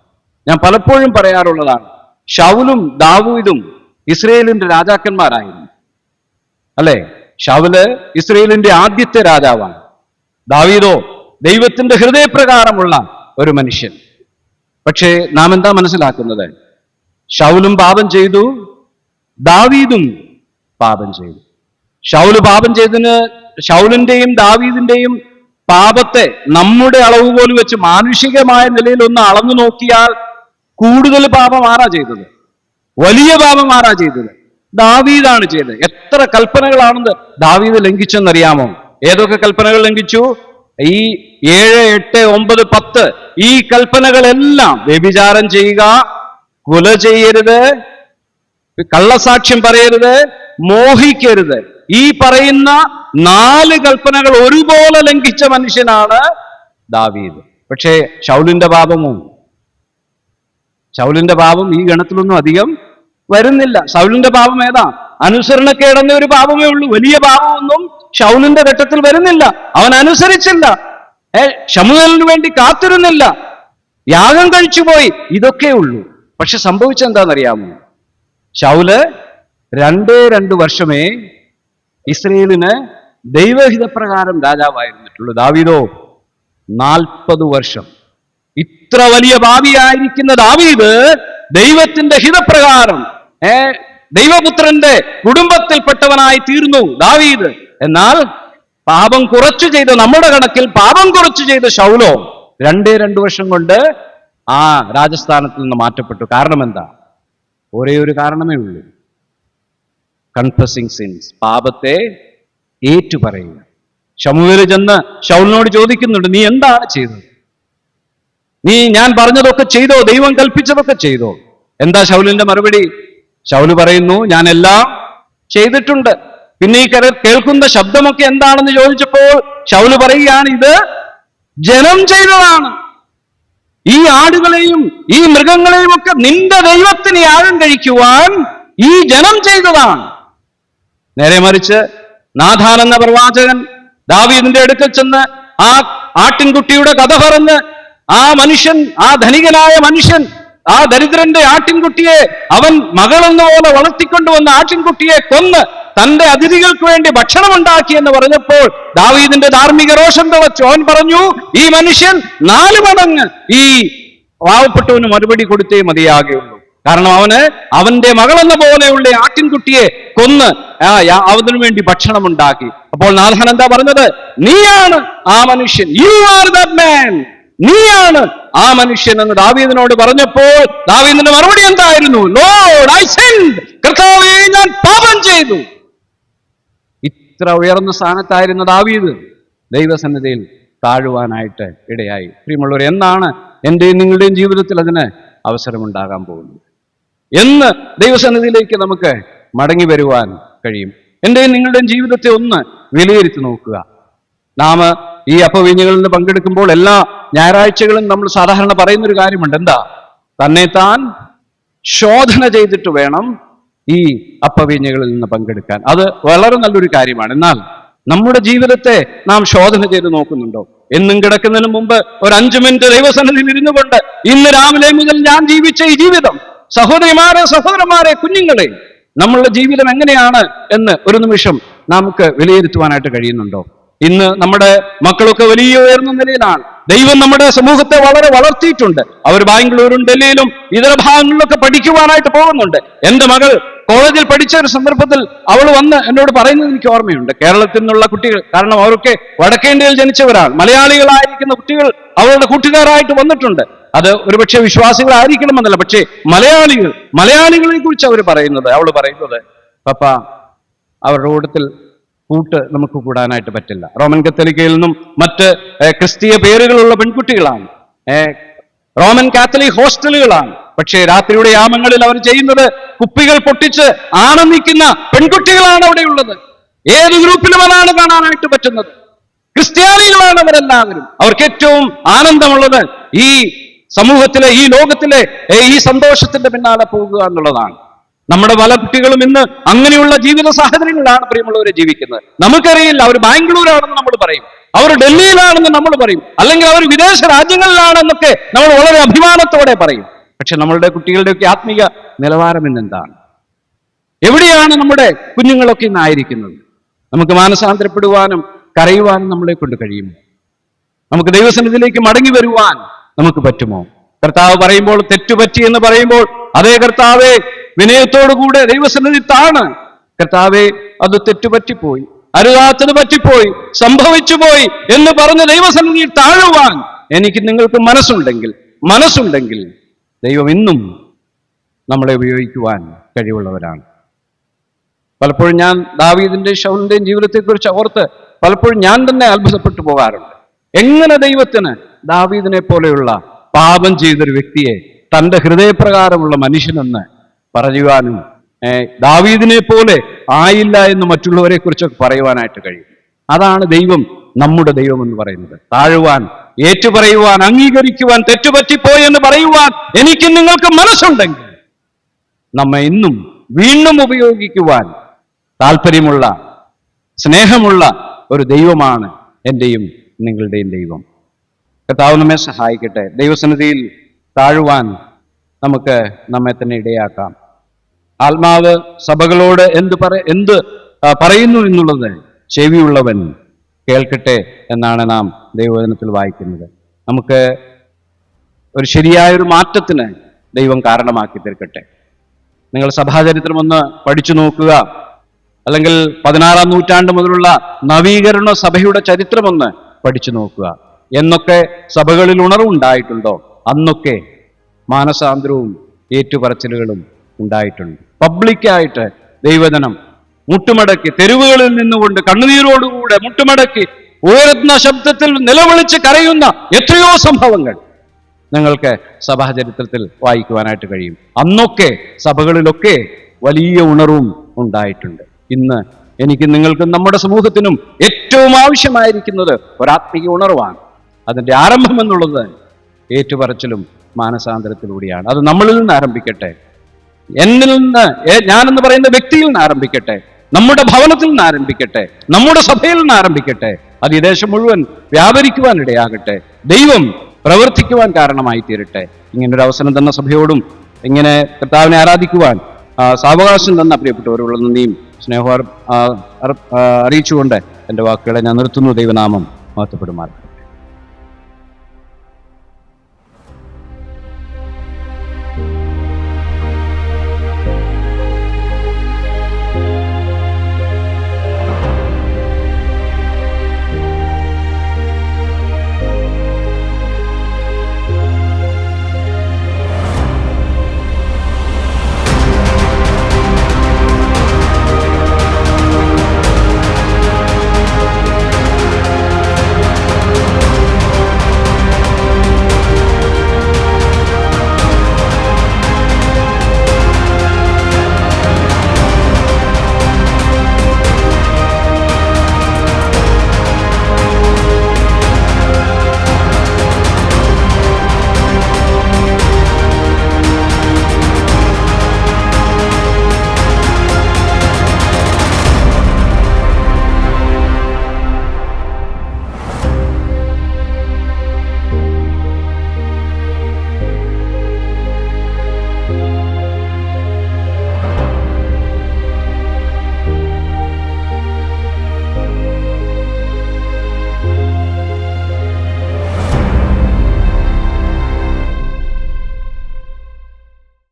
ഞാൻ പലപ്പോഴും പറയാറുള്ളതാണ്, ശൗലും ദാവീദും ഇസ്രയേലിന്റെ രാജാക്കന്മാരായിരുന്നു, അല്ലെ? ശൗല് ഇസ്രയേലിന്റെ ആദ്യത്തെ രാജാവാണ്. ദാവീദോ ദൈവത്തിന്റെ ഹൃദയപ്രകാരമുള്ള ഒരു മനുഷ്യൻ. പക്ഷേ നാം എന്താ മനസ്സിലാക്കുന്നത്? ശൗലും പാപം ചെയ്തു, ദാവീദും പാപം ചെയ്തു. ശൗല് പാപം ചെയ്തതിന് ശൗലിന്റെയും ദാവീദിന്റെയും പാപത്തെ നമ്മുടെ അളവ് പോലും വെച്ച് മാനുഷികമായ നിലയിൽ ഒന്ന് അളന്നു നോക്കിയാൽ കൂടുതൽ പാപം ആരാ ചെയ്തത്? വലിയ പാപം ആരാ ചെയ്തത്? ദാവീദാണ് ചെയ്തത്. എത്ര കൽപ്പനകളാണെന്ന് ദാവീദ് ലംഘിച്ചെന്നറിയാമോ? ഏതൊക്കെ കൽപ്പനകൾ ലംഘിച്ചു? ഈ 7, 8, 9, 10 ഈ കൽപ്പനകളെല്ലാം വ്യഭിചാരം ചെയ്യുക, കൊല ചെയ്യരുത്, കള്ളസാക്ഷ്യം പറയരുത്, മോഹിക്കരുത്, ഈ പറയുന്ന 4 കൽപ്പനകൾ ഒരുപോലെ ലംഘിച്ച മനുഷ്യനാണ് ദാവീദ്. പക്ഷേ ശൗലിന്റെ പാപം ഈ ഗണത്തിലൊന്നും അധികം വരുന്നില്ല. ശൗലിന്റെ പാപം ഏതാ? അനുസരണക്കേടെന്ന ഒരു പാപമേ ഉള്ളൂ. വലിയ പാപമൊന്നും ശൗലിന്റെ ഘട്ടത്തിൽ വരുന്നില്ല. അവൻ അനുസരിച്ചില്ല, ശമൂവേലിന് വേണ്ടി കാത്തിരുന്നില്ല, യാഗം കഴിച്ചുപോയി, ഇതൊക്കെ ഉള്ളൂ. പക്ഷെ സംഭവിച്ചെന്താണെന്നറിയാമോ? ശൗല് 2 വർഷമേ ഇസ്രയേലിന് ദൈവഹിതപ്രകാരം രാജാവായിരുന്നിട്ടുള്ളൂ. ദാവീദോ 40 വർഷം. ഇത്ര വലിയ ഭാവിയായിരിക്കുന്ന ദാവീദ് ദൈവത്തിന്റെ ഹിതപ്രകാരം ദൈവപുത്രന്റെ കുടുംബത്തിൽപ്പെട്ടവനായി തീർന്നു ദാവീദ്. എന്നാൽ പാപം കുറച്ചു ചെയ്ത, നമ്മുടെ കണക്കിൽ പാപം കുറച്ചു ചെയ്ത ശൗലോ 2 വർഷം കൊണ്ട് ആ രാജസ്ഥാനത്തിൽ നിന്ന് മാറ്റപ്പെട്ടു. കാരണം എന്താ? ഒരേ ഒരു കാരണമേ ഉള്ളൂ, കൺഫസിങ് സിൻസ്, പാപത്തെ ഏറ്റുപറയുക. ശമൂവേൽ ചെന്ന് ശൗലിനോട് ചോദിക്കുന്നുണ്ട്, നീ എന്താണ് ചെയ്തത്? ഞാൻ പറഞ്ഞതൊക്കെ ചെയ്തോ? ദൈവം കൽപ്പിച്ചതൊക്കെ ചെയ്തോ? എന്താ ശൗലിന്റെ മറുപടി? ശൗല് പറയുന്നു, ഞാനെല്ലാം ചെയ്തിട്ടുണ്ട്. പിന്നെ ഈ കേൾക്കുന്ന ശബ്ദമൊക്കെ എന്താണെന്ന് ചോദിച്ചപ്പോൾ ശൗല് പറയുകയാണ്, ഇത് ജനം ചെയ്തതാണ്. ഈ ആടുകളെയും ഈ മൃഗങ്ങളെയും ഒക്കെ നിന്റെ ദൈവത്തിന് യാഗം കഴിക്കുവാൻ ഈ ജനം ചെയ്തതാണ്. നേരെ മറിച്ച് നാഥാൻ എന്ന പ്രവാചകൻ ദാവീദിന്റെ അടുക്കൽ ചെന്ന് ആ ആട്ടിൻകുട്ടിയുടെ കഥ പറഞ്ഞ് ആ മനുഷ്യൻ, ആ ധനികനായ മനുഷ്യൻ, ആ ദരിദ്രന്റെ ആട്ടിൻകുട്ടിയെ അവൻ മകളെന്നപോലെ വളർത്തിക്കൊണ്ടുവന്ന ആട്ടിൻകുട്ടിയെ കൊന്ന് തന്റെ അതിഥികൾക്ക് വേണ്ടി ഭക്ഷണം ഉണ്ടാക്കി എന്ന് പറഞ്ഞപ്പോൾ ദാവീദിന്റെ ധാർമ്മിക രോഷം തിളച്ചു. അവൻ പറഞ്ഞു, ഈ മനുഷ്യൻ 4 മടങ്ങ് ഈ പാവപ്പെട്ടവന് മറുപടി കൊടുത്തേ മതിയാകുള്ളൂ. കാരണം അവന് അവന്റെ മകളെന്ന പോലെയുള്ള ആട്ടിൻകുട്ടിയെ കൊന്ന് അവന് വേണ്ടി ഭക്ഷണം ഉണ്ടാക്കി. അപ്പോൾ നാഥൻ എന്താ പറഞ്ഞത്? നീയാണ് ആ മനുഷ്യൻ, യു ആർ ദാറ്റ് മാൻ, നീയാണ് ആ മനുഷ്യൻ എന്ന് ദാവീദിനോട് പറഞ്ഞപ്പോൾ ദാവീദിന്റെ മറുപടി എന്തായിരുന്നു? ലോർഡ്, ഐ സിൻഡ്, കർത്താവേ, ഞാൻ പാപം ചെയ്തു. ഇത്ര ഉയർന്ന സ്ഥാനത്തായിരുന്ന ദാവീദ് ദൈവസന്നിധിയിൽ താഴുവാനായിട്ട് ഇടയായി. പ്രിയമുള്ളവർ, എന്നാണ് എന്റെയും നിങ്ങളുടെയും ജീവിതത്തിൽ അതിന് അവസരമുണ്ടാകാൻ പോകുന്നത്? എന്ന് ദൈവസന്നിധിയിലേക്ക് നമുക്ക് മടങ്ങി വരുവാൻ കഴിയും? എന്റെയും നിങ്ങളുടെയും ജീവിതത്തെ ഒന്ന് വിലയിരുത്തി നോക്കുക. നാം ഈ അപ്പവീഞ്ഞുകളിൽ നിന്ന് പങ്കെടുക്കുമ്പോൾ എല്ലാ ഞായറാഴ്ചകളും നമ്മൾ സാധാരണ പറയുന്നൊരു കാര്യമുണ്ട്. എന്താ? തന്നെത്താൻ ശോധന ചെയ്തിട്ട് വേണം ഈ അപ്പവീഞ്ഞുകളിൽ നിന്ന് പങ്കെടുക്കാൻ. അത് വളരെ നല്ലൊരു കാര്യമാണ്. എന്നാൽ നമ്മുടെ ജീവിതത്തെ നാം ശോധന ചെയ്ത് നോക്കുന്നുണ്ടോ? എന്നും കിടക്കുന്നതിന് മുമ്പ് ഒരു 5 മിനിറ്റ് ദൈവസന്നിധിയിൽ ഇരുന്നു കൊണ്ട് ഇന്ന് രാവിലെ മുതൽ ഞാൻ ജീവിച്ച ഈ ജീവിതം, സഹോദരിമാരെ, സഹോദരന്മാരെ, കുഞ്ഞുങ്ങളെ, നമ്മളുടെ ജീവിതം എങ്ങനെയാണ് എന്ന് ഒരു നിമിഷം നമുക്ക് വിലയിരുത്തുവാനായിട്ട് കഴിയുന്നുണ്ടോ? ഇന്ന് നമ്മുടെ മക്കളൊക്കെ വലിയ ഉയർന്ന നിലയിലാണ്. ദൈവം നമ്മുടെ സമൂഹത്തെ വളരെ വളർത്തിയിട്ടുണ്ട്. അവർ ബാംഗ്ലൂരും ഡൽഹിയിലും ഇതര ഭാഗങ്ങളിലൊക്കെ പഠിക്കുവാനായിട്ട് പോകുന്നുണ്ട്. എൻ്റെ മകൾ കോളേജിൽ പഠിച്ച ഒരു സന്ദർഭത്തിൽ അവൾ വന്ന് എന്നോട് പറയുന്നത് എനിക്ക് ഓർമ്മയുണ്ട്. കേരളത്തിൽ നിന്നുള്ള കുട്ടികൾ, കാരണം അവരൊക്കെ വടക്കേ ഇന്ത്യയിൽ ജനിച്ചവരാണ്, മലയാളികളായിരിക്കുന്ന കുട്ടികൾ അവളുടെ കൂട്ടുകാരായിട്ട് വന്നിട്ടുണ്ട്. അത് ഒരുപക്ഷെ വിശ്വാസികളായിരിക്കണമെന്നല്ല, പക്ഷേ മലയാളികളെ കുറിച്ച് അവൾ പറയുന്നത്, പപ്പ, അവരുടെ കൂട്ടത്തിൽ നമുക്ക് കൂടാനായിട്ട് പറ്റില്ല. റോമൻ കത്തോലിക്കയിൽ നിന്നും മറ്റ് ക്രിസ്തീയ പേരുകളുള്ള പെൺകുട്ടികളാണ്, റോമൻ കാത്തലിക് ഹോസ്റ്റലുകളാണ്. പക്ഷേ രാത്രിയുടെ യാമങ്ങളിൽ അവർ ചെയ്യുന്നത് കുപ്പികൾ പൊട്ടിച്ച് ആനന്ദിക്കുന്ന പെൺകുട്ടികളാണ് അവിടെയുള്ളത്. ഏത് ഗ്രൂപ്പിലും അതാണ് കാണാനായിട്ട് പറ്റുന്നത്. ക്രിസ്ത്യാനികളാണ് അവരെല്ലാവരും. അവർക്ക് ഏറ്റവും ആനന്ദമുള്ളത് ഈ സമൂഹത്തിലെ, ഈ ലോകത്തിലെ ഈ സന്തോഷത്തിന്റെ പിന്നാലെ പോകുക എന്നുള്ളതാണ്. നമ്മുടെ പല കുട്ടികളും ഇന്ന് അങ്ങനെയുള്ള ജീവിത സാഹചര്യങ്ങളിലാണ് പ്രിയമുള്ളവരെ ജീവിക്കുന്നത്. നമുക്കറിയില്ല, അവർ ബാംഗ്ലൂരാണെന്ന് നമ്മൾ പറയും, അവർ ഡൽഹിയിലാണെന്ന് നമ്മൾ പറയും, അല്ലെങ്കിൽ അവർ വിദേശ രാജ്യങ്ങളിലാണെന്നൊക്കെ നമ്മൾ വളരെ അഭിമാനത്തോടെ പറയും. പക്ഷെ നമ്മളുടെ കുട്ടികളുടെയൊക്കെ ആത്മീയ നിലവാരം ഇന്നെന്താണ്? എവിടെയാണ് നമ്മുടെ കുഞ്ഞുങ്ങളൊക്കെ ഇന്നായിരിക്കുന്നത്? നമുക്ക് മാനസാന്തരപ്പെടുവാനും കരയുവാനും നമ്മളെ കൊണ്ട് കഴിയുമോ? നമുക്ക് ദൈവസന്നിധിയിലേക്ക് മടങ്ങി വരുവാൻ നമുക്ക് പറ്റുമോ? കർത്താവ് പറയുമ്പോൾ തെറ്റുപറ്റി എന്ന് പറയുമ്പോൾ, അതേ കർത്താവേ, വിനയത്തോടുകൂടെ ദൈവസന്നിധി താണ്, കർത്താവേ, അത് തെറ്റുപറ്റിപ്പോയി, അരുതാത്തത് പറ്റിപ്പോയി, സംഭവിച്ചു പോയി എന്ന് പറഞ്ഞ് ദൈവസന്നിധിയിൽ താഴുവാൻ എനിക്ക് നിങ്ങൾക്ക് മനസ്സുണ്ടെങ്കിൽ ദൈവം ഇന്നും നമ്മളെ ഉപയോഗിക്കുവാൻ കഴിവുള്ളവരാണ്. പലപ്പോഴും ഞാൻ ദാവീദിന്റെയും ശൗലിന്റെയും ജീവിതത്തെക്കുറിച്ച് ഓർത്ത് പലപ്പോഴും ഞാൻ തന്നെ അത്ഭുതപ്പെട്ടു പോകാറുണ്ട്. എങ്ങനെ ദൈവത്തിന് ദാവീദിനെ പോലെയുള്ള പാപം ചെയ്തൊരു വ്യക്തിയെ തൻ്റെ ഹൃദയപ്രകാരമുള്ള മനുഷ്യനെന്ന് പറയുവാനും ദാവീദിനെ പോലെ ആയില്ല എന്ന് മറ്റുള്ളവരെ കുറിച്ചൊക്കെ പറയുവാനായിട്ട് കഴിയും. അതാണ് ദൈവം, നമ്മുടെ ദൈവം എന്ന് പറയുന്നത്. താഴുവാൻ, ഏറ്റുപറയുവാൻ, അംഗീകരിക്കുവാൻ, തെറ്റുപറ്റിപ്പോയി എന്ന് പറയുവാൻ എനിക്ക് നിങ്ങൾക്ക് മനസ്സുണ്ടെങ്കിൽ നമ്മെ ഇന്നും വീണ്ടും ഉപയോഗിക്കുവാൻ താല്പര്യമുള്ള, സ്നേഹമുള്ള ഒരു ദൈവമാണ് എൻ്റെയും നിങ്ങളുടെയും ദൈവം. കർത്താവ് നമ്മെ സഹായിക്കട്ടെ. ദൈവസന്നിധിയിൽ താഴുവാൻ നമുക്ക് നമ്മെ തന്നെ ഇടയാക്കാം. ആത്മാവ് സഭകളോട് എന്ത് പറയുന്നു എന്നുള്ളത് ചെവിയുള്ളവൻ കേൾക്കട്ടെ എന്നാണ് നാം ദൈവവചനത്തിൽ വായിക്കുന്നത്. നമുക്ക് ഒരു ശരിയായൊരു മാറ്റത്തിന് ദൈവം കാരണമാക്കി തീർക്കട്ടെ. നിങ്ങൾ സഭാചരിത്രം ഒന്ന് പഠിച്ചു നോക്കുക, അല്ലെങ്കിൽ 16-ാം നൂറ്റാണ്ട് മുതലുള്ള നവീകരണ സഭയുടെ ചരിത്രമൊന്ന് പഠിച്ചു നോക്കുക. എന്നൊക്കെ സഭകളിൽ ഉണർവുണ്ടായിട്ടുണ്ടോ അന്നൊക്കെ മാനസാന്തരവും ഏറ്റുപറച്ചിലുകളും ഉണ്ടായിട്ടുണ്ട്. പബ്ലിക്കായിട്ട് ദൈവജനം മുട്ടുമടക്കി, തെരുവുകളിൽ നിന്നുകൊണ്ട് കണ്ണുനീരോടുകൂടെ മുട്ടുമടക്കി ഉയർന്ന ശബ്ദത്തിൽ നിലവിളിച്ച് കരയുന്ന എത്രയോ സംഭവങ്ങൾ നിങ്ങൾക്ക് സഭാചരിത്രത്തിൽ വായിക്കുവാനായിട്ട് കഴിയും. അന്നൊക്കെ സഭകളിലൊക്കെ വലിയ ഉണർവും ഉണ്ടായിട്ടുണ്ട്. ഇന്ന് എനിക്ക് നിങ്ങൾക്കും നമ്മുടെ സമൂഹത്തിനും ഏറ്റവും ആവശ്യമായിരിക്കുന്നത് ഒരാത്മീയ ഉണർവാണ്. അതിൻ്റെ ആരംഭം എന്നുള്ളത് ഏറ്റുപറച്ചിലും മാനസാന്തരത്തിലൂടെയാണ്. അത് നമ്മളിൽ നിന്ന് ആരംഭിക്കട്ടെ, എന്നിൽ നിന്ന്, ഞാനെന്ന് പറയുന്ന വ്യക്തിയിൽ നിന്ന് ആരംഭിക്കട്ടെ, നമ്മുടെ ഭവനത്തിൽ നിന്ന് ആരംഭിക്കട്ടെ, നമ്മുടെ സഭയിൽ നിന്ന് ആരംഭിക്കട്ടെ. അത് ഈ ദേശം മുഴുവൻ വ്യാപരിക്കുവാൻ ഇടയാകട്ടെ. ദൈവം പ്രവർത്തിക്കുവാൻ കാരണമായി തീരട്ടെ. ഇങ്ങനൊരു അവസരം തന്ന സഭയോടും ഇങ്ങനെ കർത്താവിനെ ആരാധിക്കുവാൻ സാവകാശം തന്ന പ്രിയപ്പെട്ടവരുള്ള നന്ദിയും സ്നേഹവും അറിയിച്ചുകൊണ്ട് എൻ്റെ വാക്കുകളെ ഞാൻ നിർത്തുന്നു. ദൈവനാമം മഹത്വപ്പെടുമാറാകട്ടെ.